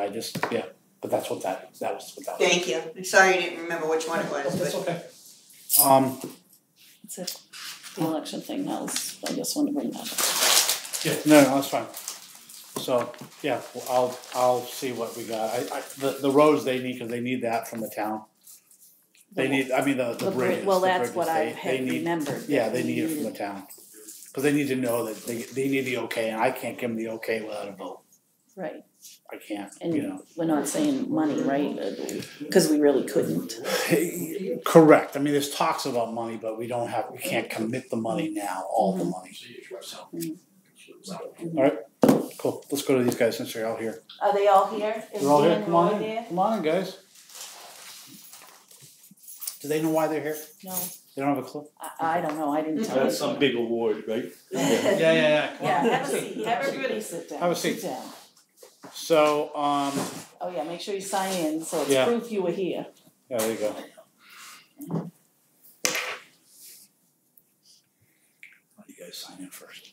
but that's what that was what that was. Thank you. I'm sorry I didn't remember which one it was, That's but okay. That's it, the election thing, I just wanted to bring that up. Yeah, no, that's fine. So, yeah, well, I'll see what we got. The roads they need, cause they need that from the town. They need, the bridges. Well, the that's bridges, what I they had need- remembered. Yeah, that they we need it from the needed- town. Cause they need to know that they need the okay, and I can't give them the okay without a vote. Right, I can't, and we're not saying money, right, cause we really couldn't. Correct, there's talks about money, but we can't commit the money now, all the money, so. Alright, cool, let's go to these guys since they're all here. Are they all here? Is They're all here, Dan and come on Roy in, there? come on in, guys. Do they know why they're here? No, They don't have a clue? I don't know, I didn't tell you. That's some big award, right? Yeah. Yeah, have a seat, everybody sit down. Have a seat. Sit down. So, Oh yeah, make sure you sign in, so it's Yeah. proof you were here. yeah, there you go. Let you guys sign in first.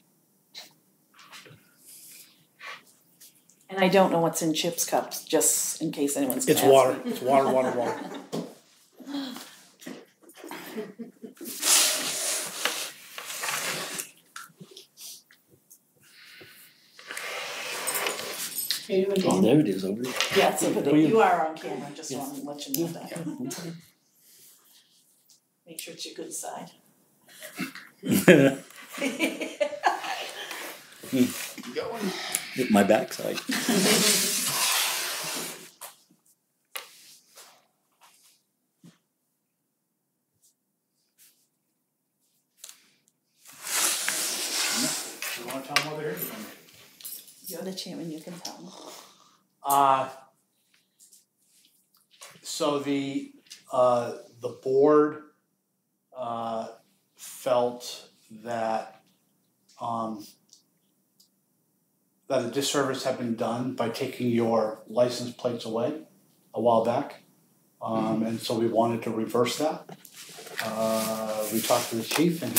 And I don't know what's in Chip's cups, just in case anyone's gonna It's ask water, me. it's water. You and Oh, Dan? there it is over there. Yeah, it's over there. You are on camera, just wanted to let you know that. Make sure it's your good side. Hit my backside. You wanna tell them why they're here? You're the chairman, you can tell them. So the board felt that that a disservice had been done by taking your license plates away a while back. And so we wanted to reverse that. We talked to the chief and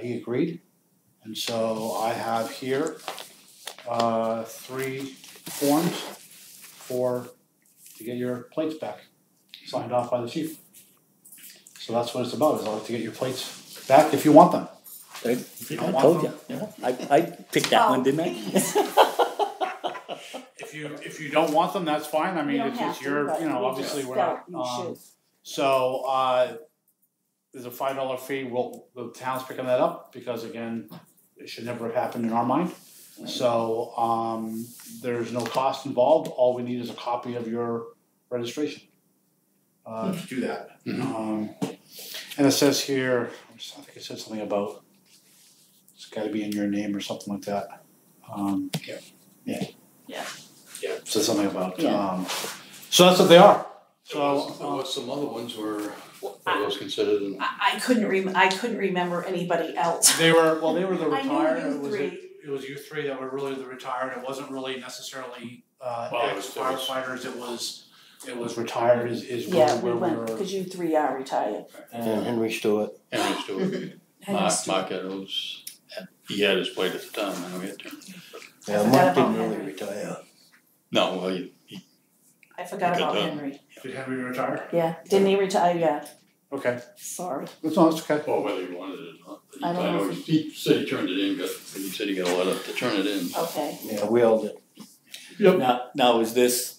he agreed. And so I have here, 3 forms to get your plates back, signed off by the chief. So that's what it's about, is like to get your plates back if you want them. I don't want told them? you, yeah. I picked that one, didn't I? If you don't want them, that's fine. I mean, You don't it's have to, your, but you know, we obviously just we're felt not. you should. So there's a $5 fee. The town's picking that up because again, it should never have happened in our mind. So there's no cost involved. All we need is a copy of your registration to do that. And it says here, I think it says something about it's got to be in your name or something like that. Yeah. It says something about. Yeah. So that's what they are. So So what's some other ones were those considered? I couldn't remember anybody else. they were the I knew retired. you It was three. it was you three that were really the retired. It wasn't really necessarily it was- ex-firefighters. It was retired is Yeah, where we we went, were. because you 3 are retired. And Henry Stewart. Henry Stewart. Mark Eddowes, he had his plate at the time, I know he had to. Yeah, forgot Mark about didn't really Henry. retire. No, well, he I forgot Good about job. Henry. Did Henry retire? Yeah, didn't he retire? Yeah, Okay. sorry. That's okay. well, whether he wanted it or not. I don't know know he said he turned it in, but he said he got a letter to turn it in. Okay. Yeah, we all did. Now is this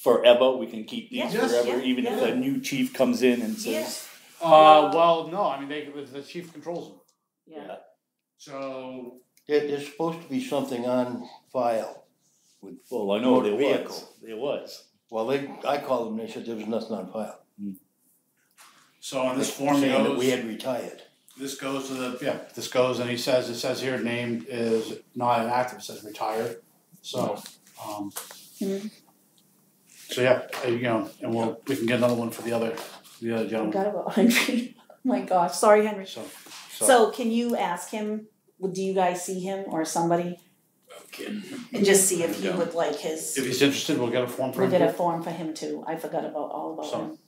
forever? We can keep these Yes, forever, yeah, even if yeah. a new chief comes in and says, Yes. Well, no. I mean, the chief controls them. Yeah. So There's supposed to be something on file. well, I know Motor there vehicle. was. There was. Well, I called them, they said there was nothing on file. so on this form Saying that goes. we had retired. This goes to this goes and it says here name is not inactive, it says retired. So so yeah, you know, and we can get another one for the other gentleman. Forgot about Henry. Oh my gosh, sorry, Henry. So can you ask him? Do you guys see him or somebody, Okay. and just see if he would like his? if he's interested, we'll get a form for We'll him. get a form for him too. I forgot all about So- him.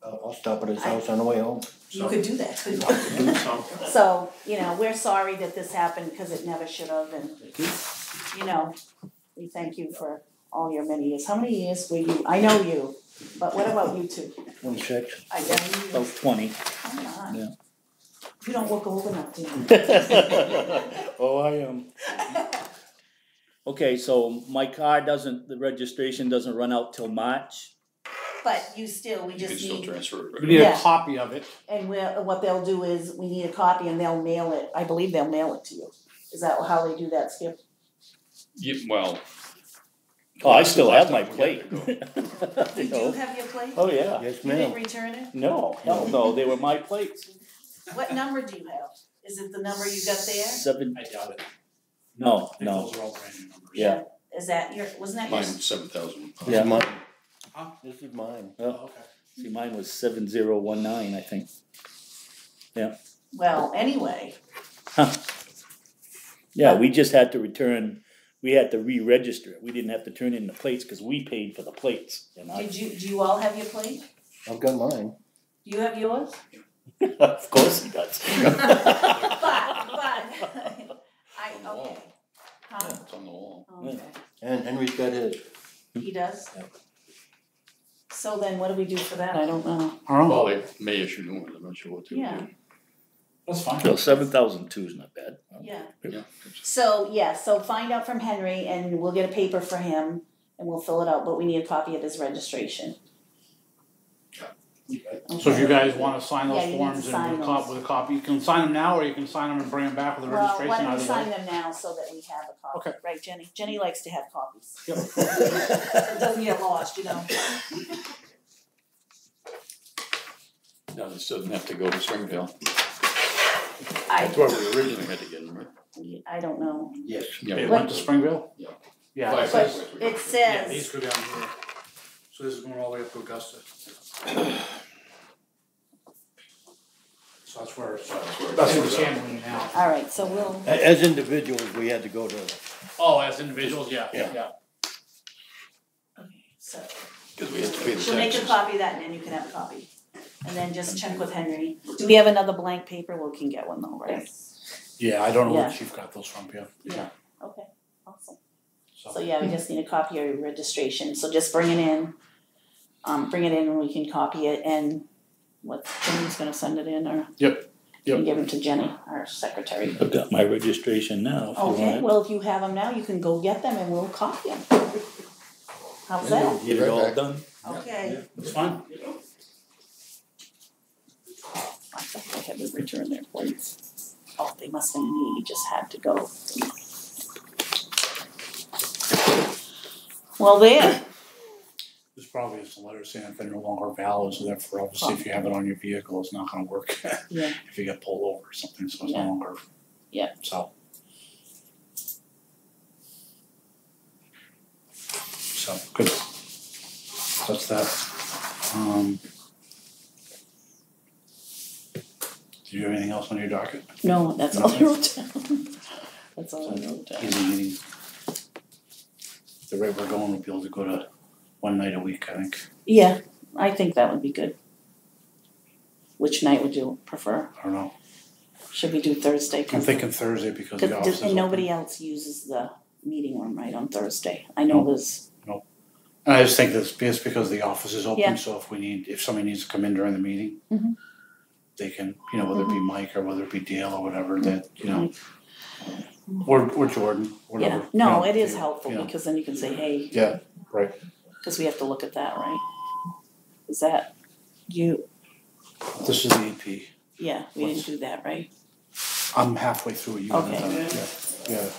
I'll stop at his house on the way home. You could do that, couldn't you? So, you know, we're sorry that this happened because it never should have, and, you know, we thank you for all your many years. How many years were you? I know you, but what about you two? 26. I know you. About 20. Come on. Yeah. You don't look old enough, do you? Oh, I am. Okay, so my car the registration doesn't run out till March. But we You can just still need, transfer it. We need Yeah. a copy of it. and what they'll do is, we need a copy and they'll mail it. I believe they'll mail it to you. Is that how they do that, Skip? Well. Oh, I still have my Last time plate. we You do have your plate? Oh, yeah. Yes, You didn't ma'am. return it? No, they were my plates. What number do you have? Is it the number you got there? 7, I doubt it. no, I think no, those are all brand new numbers. yeah. Is that wasn't that Mine's yours? 7,000. This Yeah. is mine. Huh? This is mine. Oh, okay. See, mine was 7019, I think. Well, anyway, Yeah, we just had to we had to re-register it. We didn't have to turn in the plates because we paid for the plates. And do you all have your plate? I've got mine. Do you have yours? of course he does. Okay. Huh? It's on the wall. Okay. And Henry's got his. He does? So then what do we do for that? I don't know. All right. Well, they may issue new ones. I'm not sure what they Yeah. do. That's fine. So 7,002 is not bad. Yeah. Yeah. So find out from Henry and we'll get a paper for him and we'll fill it out, but we need a copy of his registration. So if you guys want to sign those Yeah, you need to forms sign and those. with a copy, you can sign them now or you can sign them and bring them back with a Well, registration. why don't we either sign way. them now so that we have a copy, Okay. right, Jenny? Jenny likes to have copies. Yep. It doesn't get lost, you know. No, this doesn't have to go to Springville. I That's where we originally had to get them, right? I don't know. Yes. Yeah, They we went to Springville? Yeah. Yeah. Five it says- cents. It Yeah, these says, go down here. So this is going all the way up to Augusta. So that's where it's handling now. all right, so we'll, As individuals, we had to go to. Oh, as individuals, yeah. Yeah. okay, so Cause we have to pay the She'll make a taxes. copy of that and then you can have a copy. And then just check with Henry. Do we have another blank paper? We can get one though, right? Yeah, I don't know where Yeah. Chief got those from, yeah. Yeah. Okay, awesome. So So, yeah, we just need a copy of your registration, so just bring it in. Bring it in and we can copy it and Jenny's gonna send it in or? Yep, You yep. can give them to Jenny, our secretary. I've got my registration now, if you want Okay, it. well, if you have them now, you can go get them and we'll copy them. How's that? Get it all done. Okay. It's fine. I thought they had to return their plates. Oh, they must have knew you just had to go. Well, there. There's probably just a letter saying if they're no longer valid, so therefore obviously if you have it on your vehicle, it's not gonna work. Yeah. If you get pulled over or something, so it's no Yeah. longer. Yeah. So good. That's that. Do you have anything else on your docket? No, that's all I wrote down. That's all I wrote down. Easy meeting. The rate we're going, we'll be able to go to one night a week, I think. Yeah, I think that would be good. Which night would you prefer? I don't know. Should we do Thursday? I'm thinking Thursday because the office is And nobody open. else uses the meeting room, right, on Thursday? I know there's, And I just think that's just because the office is open, Yeah. so if somebody needs to come in during the meeting, Mhm. they can, whether it be Mike or whether it be Dale or whatever, that, or Jordan, whatever. yeah, no, it is they- helpful yeah. because then you can say, hey, Yeah, right. because we have to look at that, right? Is that, This is the EP. yeah, we didn't do that, right? I'm halfway through it. You haven't Okay. done it yet. Yeah.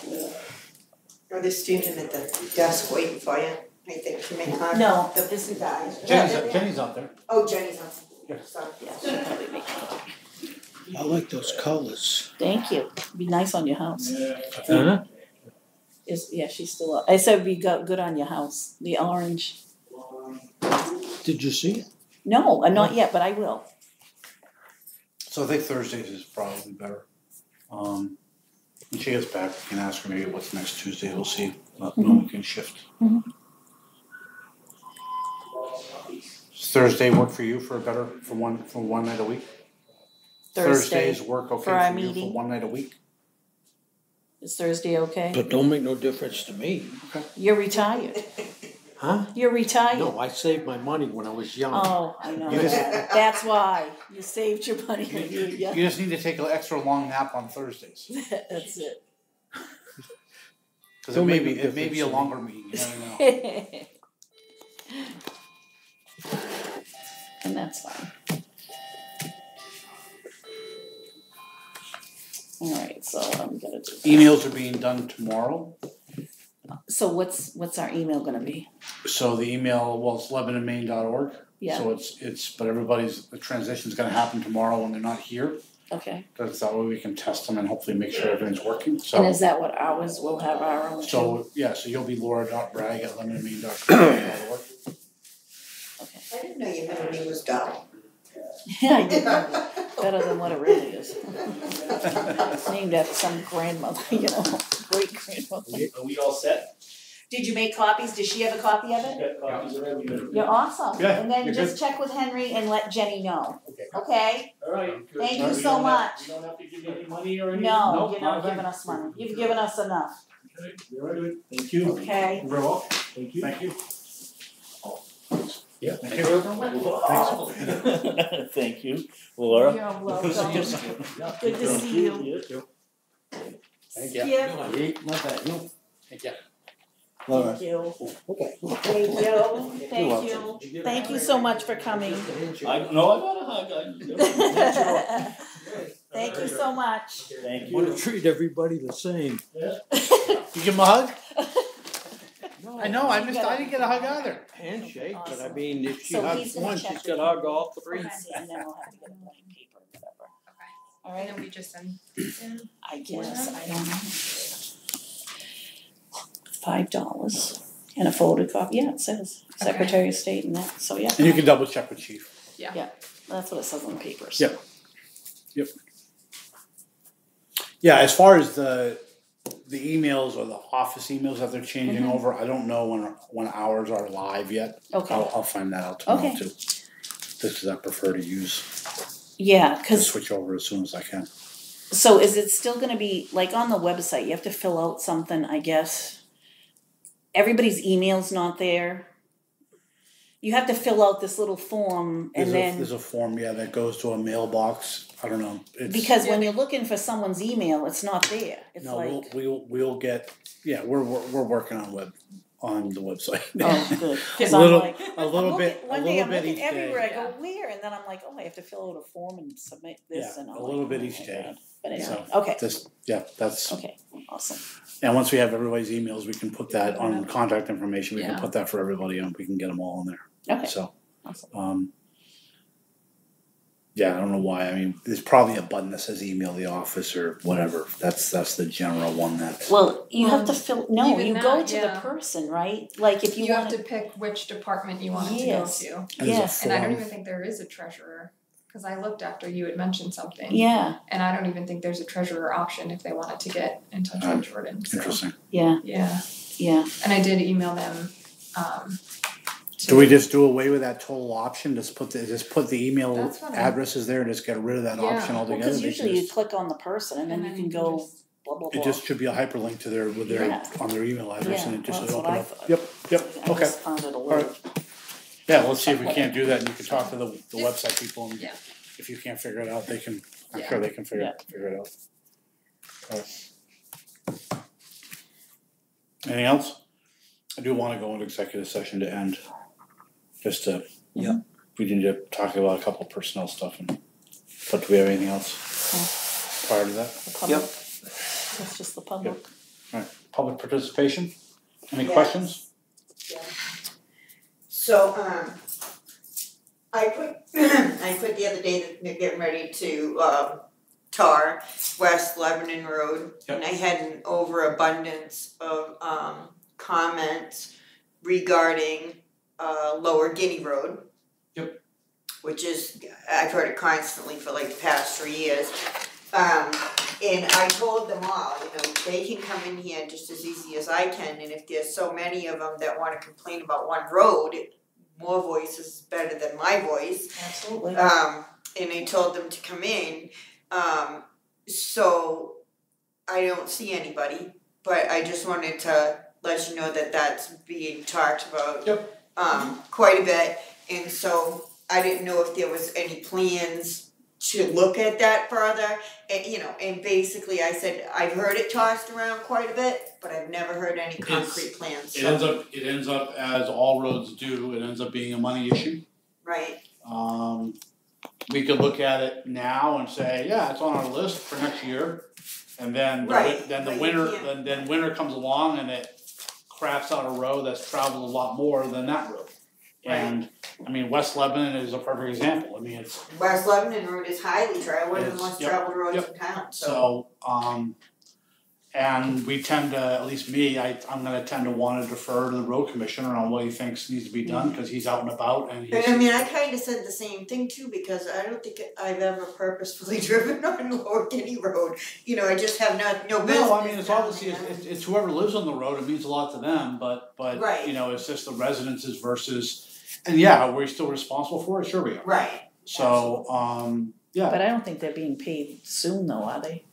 Are they standing at the desk waiting for you? I think to make contact. No, The this is- guys. Jenny's out there. Oh, Jenny's on. Yeah. Sorry. Yeah, she'll probably make it. I like those colors. Thank you. Be nice on your house. Huh? Yeah, she's still up. I said be good on your house. The orange. Did you see it? No, not yet, but I will. So I think Thursdays is probably better. When she gets back, we can ask her maybe what's next Tuesday. We'll see when we can shift. Mhm. Does Thursday work for you for one night a week? Thursday Thursdays work okay for our for you meeting. for one night a week? Is Thursday okay? But don't make no difference to me. You're retired. Huh? You're retired. No, I saved my money when I was young. Oh, I know. You just- That's why you saved your money when you were young. You just need to take an extra long nap on Thursdays. That's it. Because Don't make no it may be a difference to me. longer meeting, you never know. And that's fine. All right, so I'm gonna do that. Emails are being done tomorrow. So what's our email gonna be? So the email, well, it's lebanonmaine.org. Yeah. So but the transition's gonna happen tomorrow when they're not here. Okay. Because that way we can test them and hopefully make sure everything's working, And so. is that what ours will have our own? So, yeah, so you'll be laura.bragg@lemonandmaine.org. Okay. I didn't know your middle name was Doc. Yeah, I did know that. Better than what it really is. It's named after some grandmother, great grandmother. Are we all set? Did you make copies? Does she have a copy of it? Got copies of everything? You're awesome. Yeah, And then you're just check with Henry and let Jenny know. Okay. Okay? All right. Thank you We so don't have- much. We don't have to give you any money or anything? No, Nope, you're not okay. giving us money. You've given us enough. Okay, you're good. Thank you. Okay. You're welcome. Thank you. Thank you. Yeah. Thank you. Thank you, Laura. You're welcome. Good to see you. Thank you. Skip. Not bad, no. Thank you. Thank you. Okay. Thank you. Thank you. Thank you so much for coming. I got a hug. Thank you so much. Thank I want to you. treat everybody the same. You give him a hug? No, I know, I didn't get a hug either. handshake, but I Awesome. mean, if she So hugs he's gonna one, check she's with got to hug all three. And then we'll have to get a blank paper or whatever. All And right? then we just send these in. I guess, I don't know. $5 and a photocopy, yeah, it says Secretary of State and that, so yeah. And you can double check with Chief. That's what it says on the papers. Yep. Yeah, as far as the the emails or the office emails that they're changing over, I don't know when ours are live yet. Okay. I'll find that out tomorrow Okay. too. Just because I prefer to use, Yeah, to cause, switch over as soon as I can. so is it still gonna be, like on the website, you have to fill out something, I guess? Everybody's email's not there. You have to fill out this little form and There's a form, that goes to a mailbox. I don't know. because when you're looking for someone's email, it's not there. It's No, like, we'll get, we're working on the website. oh, good. Cause A little- I'm like, a little I'm bit- looking- a one little day I'm bit looking each everywhere, I day. go, where? And then I'm like, oh, I have to fill out a form and submit this and all. a little bit each day. But anyway, So, okay, that's, okay, awesome. and once we have everybody's emails, we can put that on contact information, we can Yeah. put that for everybody and we can get them all in there. Okay, So, awesome. I don't know why, I mean, there's probably a button that says email the office or whatever, that's the general one that. Well, you have to fill, no, even you go that, to the yeah. person, right? Like if you You have wanna, to pick which department you want it Yes. to go to. There's a yes, And I don't form. even think there is a treasurer, cause I looked after you had mentioned something. yeah, And I don't even think there's a treasurer option if they wanted to get in touch with Jordan, so. Interesting. yeah, Yeah, yeah. and I did email them, Do we just do away with that total option, just put the email That's what I- addresses there and just get rid of that Yeah. option Well, altogether? cause usually you Because click on the person and then you can go just- blah, blah, blah. it just should be a hyperlink to their, Yeah. on their email address and Yeah, it just well, would that's open what I up. thought. Yep, I okay. just found it a little. Alright. Yeah, let's see if we can't do that and you can talk to the Yeah. website people and Yeah. if you can't figure it out, they can, I'm Yeah. sure they can figure it out. Alright. Anything else? I do wanna go into executive session to end, just to, we need to talk about a couple of personnel stuff and, but do we have anything else prior to that? The public. That's just the public. Alright, public participation, any Yes. questions? So, I put, I put the other day that they're getting ready to, tar West Lebanon Road. And I had an overabundance of, comments regarding, Lower Guinea Road. Yep. Which is, I've heard it constantly for like the past 3 years. And I told them all, they can come in here just as easy as I can, and if there's so many of them that wanna complain about one road, more voices is better than my voice. Absolutely. And I told them to come in, so I don't see anybody, but I just wanted to let you know that that's being talked about. Quite a bit, and so I didn't know if there was any plans to look at that further, and basically I said, I've heard it tossed around quite a bit, but I've never heard any concrete plans, It ends up as all roads do, it ends up being a money issue. Right, We could look at it now and say, yeah, it's on our list for next year. And then Right, then the but you winter, can't- then winter comes along and it craps out a road that's traveled a lot more than that road. And, I mean, West Lebanon is a perfect example, I mean, it's, West Lebanon Road is highly traveled, one of the Yes, most yep, traveled roads yep. in town, so. And we tend to, at least me, I'm gonna tend to wanna defer to the road commissioner on what he thinks needs to be done, cause he's out and about and he's. And I mean, I kinda said the same thing too, because I don't think I've ever purposefully driven on Lower Guinea Road, I just have no business. No, I mean, it's down obviously, there. it's whoever lives on the road, it means a lot to them, but, Right. it's just the residences versus, and yeah, are we still responsible for it? Sure we are. Right, So, yeah, But I don't think they're being paid soon though, are they?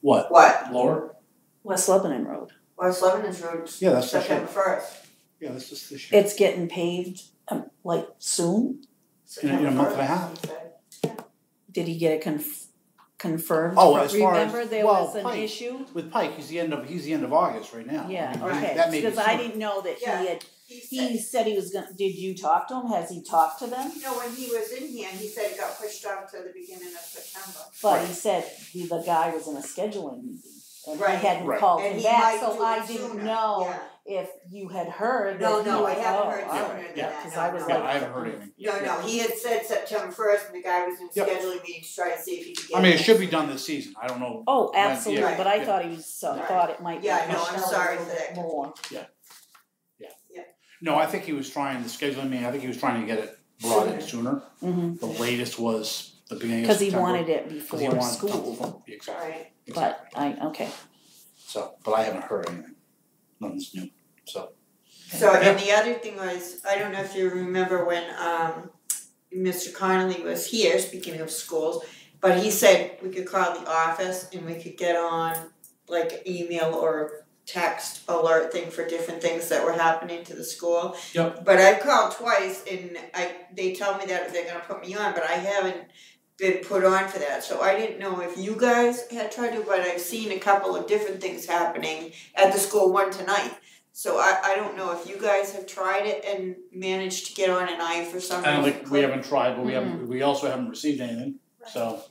what, what, lower? West Lebanon Road. West Lebanon's road, Yeah, that's for September sure. 1st. Yeah, that's just this year. It's getting paved, like soon? In a month and a September half. 1st, he said. Did he get it confirmed? Oh, as far as, Remember there well, was an Pike. issue? With Pike, he's the end of August right now. Yeah, I mean, okay, that may be because I sooner. didn't know that Yeah. he He said, said he was gonna, did you talk to him? Has he talked to them? when he was in here, he said it got pushed off to the beginning of September. But he said the guy was in a scheduling meeting. And he Right. hadn't Right. called And him he back, might so do I it didn't sooner, know yeah. if you had heard No, that he no, was, I haven't heard all sooner right. than Yeah. that, Cause no, I was no. Yeah, like. I haven't heard anything. No, he had said September 1st, and the guy was in a Yep. scheduling meeting to try to see if he could get I mean, it in. should be done this season, I don't know. Oh, when- absolutely, yeah, but I yeah. thought he was, Right. thought it might be Yeah, no, pushed I'm out a sorry little for bit that. more. No, I think he was trying, the scheduling meeting, I think he was trying to get it brought in sooner. Mhm. The latest was the beginning of Cause he September. wanted it 'Cause he before wanted school, something- Exactly. Right, but okay, So, but I haven't heard anything. Nothing's new, so. So, and the other thing was, I don't know if you remember when Mr. Connolly was here, speaking of schools, but he said we could call the office and we could get on like an email or text alert thing for different things that were happening to the school. Yep. But I've called twice and they tell me that they're gonna put me on, but I haven't been put on for that. So I didn't know if you guys had tried to, but I've seen a couple of different things happening at the school, one tonight. So I don't know if you guys have tried it and managed to get on, and I for some I don't reason think we haven't tried, but we also haven't received anything, so.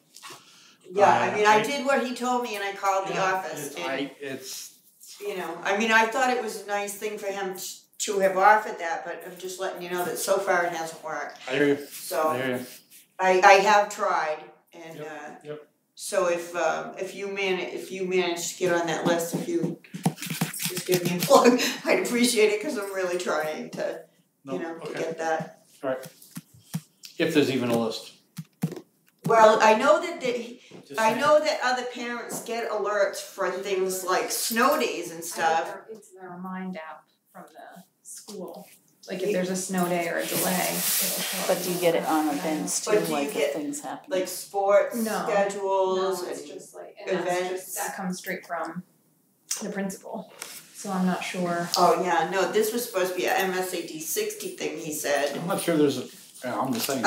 Yeah, I mean, I did what he told me and I called the office and, It's. you know, I mean, I thought it was a nice thing for him to have offered that, but I'm just letting you know that so far it hasn't worked. I hear you, So I hear you. I have tried and Yep. so if you manage to get on that list, if you just give me a plug, I'd appreciate it because I'm really trying to, you know, to get that. Alright. If there's even a list. Well, I know that Just I saying. know that other parents get alerts for things like snow days and stuff. It's the Remind app from the school. Like if there's a snow day or a delay, it'll show up. But do you get it on events too, But do you like get, if things happen? like sports No. schedules No, it's and just like, and that's events? just, that comes straight from the principal. So I'm not sure. Oh yeah, no, this was supposed to be a MSAD 60 thing, he said. I'm not sure there's a, I'm just saying.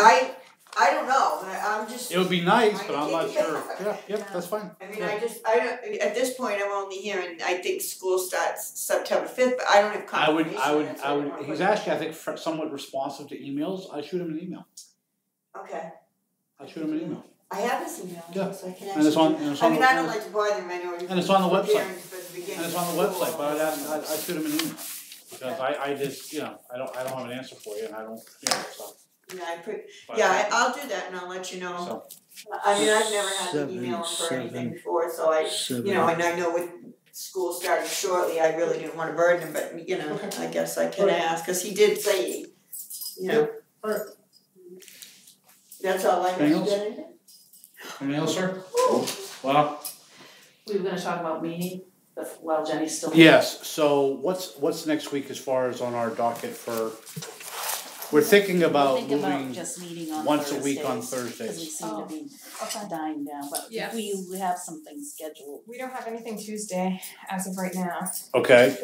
I don't know, I'm just. It would be nice, but I'm not Yeah. sure. Yep, that's fine. I mean, I don't, at this point, I'm only hearing, I think school starts September 5th, but I don't have confirmation. That's what I wanna he's put- actually, I think, somewhat responsive to emails. I shoot him an email. Okay, I shoot him an email. I have his email, Yeah. so I can And it's actually. on, and it's on I mean, the, I don't like to bother him, I know. and it's on the website. preparing for the beginning and it's of on the school. website, but I shoot him an email. Because I just, you know, I don't have an answer for you and I don't, you know, so. Yeah, but- I'll do that and I'll let you know. So, I mean, I've never had to email him for anything before, so you know, and I know with school starting shortly, I really didn't wanna burden him, but you know, I guess I can ask, cause he did say, you know. Alright. That's all I Anything else? know. anything else, sir? Well, We were gonna talk about meeting, while Jenny's still here. yes, so what's next week as far as on our docket for, we're thinking about Think about moving just meeting on once a week on Thursdays, Cause we Thursdays. seem to be Okay. dying down, but Yes. we have some things scheduled. We don't have anything Tuesday as of right now. Okay,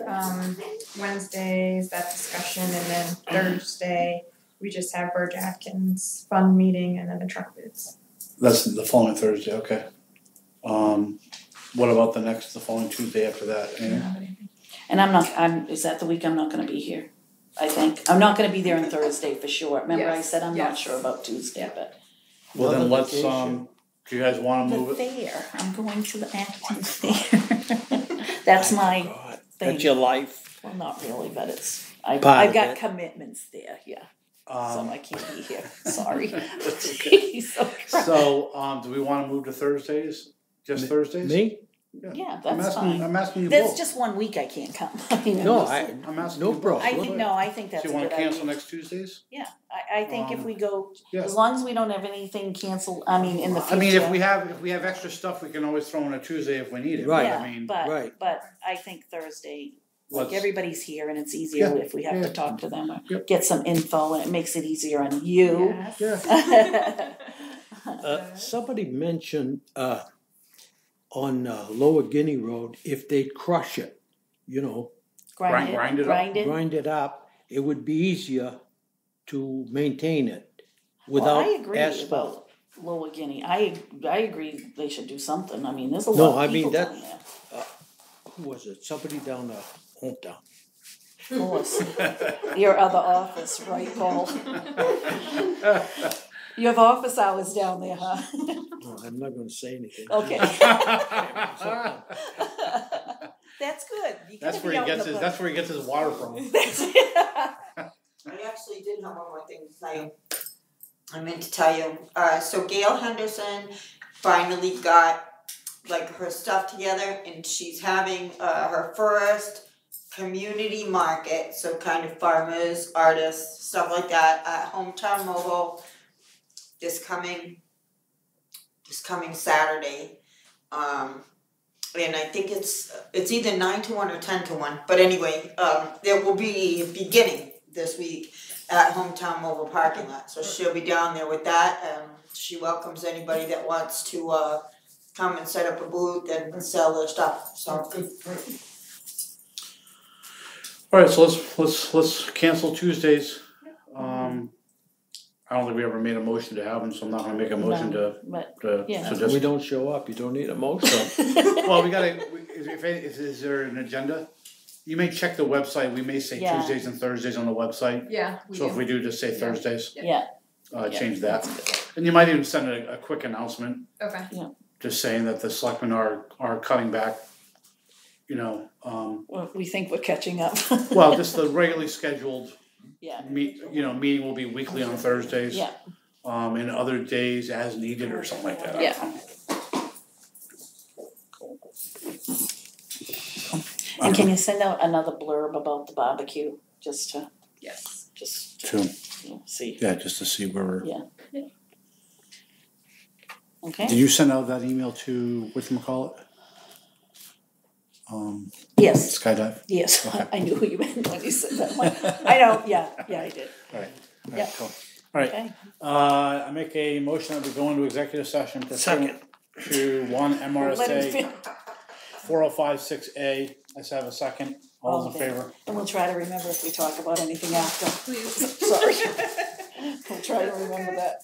Wednesday is that discussion, and then Thursday we just have Burge Atkins fund meeting and then the truck bids. that's the following Thursday, okay. What about the following Tuesday after that? I don't have anything. And is that the week I'm not gonna be here? I think, I'm not gonna be there on Thursday for sure, remember I Yes, said I'm not yes. sure about Tuesday, but. Well, then let's, Vacation. do you guys wanna The move it? fair, I'm going to the Atkins fair. That's my God, thing. that's your life. Well, not really, but it's, Part I've of got it. commitments there, yeah, so I can't be here, sorry. okay. So, do we wanna move to Thursdays? Just Thursdays? Me? Yeah, I'm that's asking, fine. I'm asking you There's both. just one week I can't come, I mean, No, I'm asking no you both. problem. I think that's So a you good wanna cancel idea. next Tuesdays? Yeah, I think if we go, yeah. as long as we don't have anything canceled, I mean, in the future. I mean, if we have extra stuff, we can always throw in a Tuesday if we need it, Right. but I mean, Right. But I think Thursday, like Let's- everybody's here and it's easier Yeah, if we have yeah. to talk to them or Yep. get some info and it makes it easier on you. Yes. Somebody mentioned, on Lower Guinea Road, if they crush it, you know, Grind it up. grind it up, it would be easier to maintain it Well, without I agree asphalt. about Lower Guinea, I agree they should do something, I mean, there's a No, lot I of mean, people that- down there. Who was it? Somebody down the hometown. Of course, your other office, right, Paul? You have office hours down there, huh? No, I'm not gonna say anything. Okay. That's good, you gotta That's where be he out in gets the his, that's where he gets his water from. That's it. I actually did have one more thing to tell you. I meant to tell you, so Gail Henderson finally got like her stuff together and she's having her first community market, so kind of farmers, artists, stuff like that at Hometown Mobile this coming Saturday. and I think it's either 9 to 1 or 10 to 1. But anyway, there will be a beginning this week at Hometown Mobile Parking Lot. So she'll be down there with that. She welcomes anybody that wants to come and set up a booth and sell their stuff. So All right, so let's cancel Tuesdays. I don't think we ever made a motion to have them, so I'm not gonna make a motion But, to yeah. If suggest. we don't show up, you don't need a motion. Well, we gotta, is there an agenda? You may check the website, we may say Yeah. Tuesdays and Thursdays on the website. Yeah, we So do. if we do, just say Yeah. Thursdays, Yeah, change that. And you might even send a quick announcement, Okay. just saying that the selectmen are cutting back, you know, well, we think we're catching up. well, just the regularly scheduled Yeah, meeting will be weekly on Thursdays. yeah, And other days as needed or something like that. I don't Yeah. know. and can you send out another blurb about the barbecue, just to, Yes. True. see, Yeah, just to see where we're. Yeah. Did okay? you send out that email to whatchamacallit? Yes, Skydive? yes, Okay. I knew who you meant when you said that one. I know, yeah, I did, Alright, Yeah. cool. Alright, okay. I make a motion that we go into executive session pursuant to one Let him MRSA fin- 4056A. Let's have a second. All those in Okay. favor? And we'll try to remember if we talk about anything after. Please. Sorry. We'll try to remember that.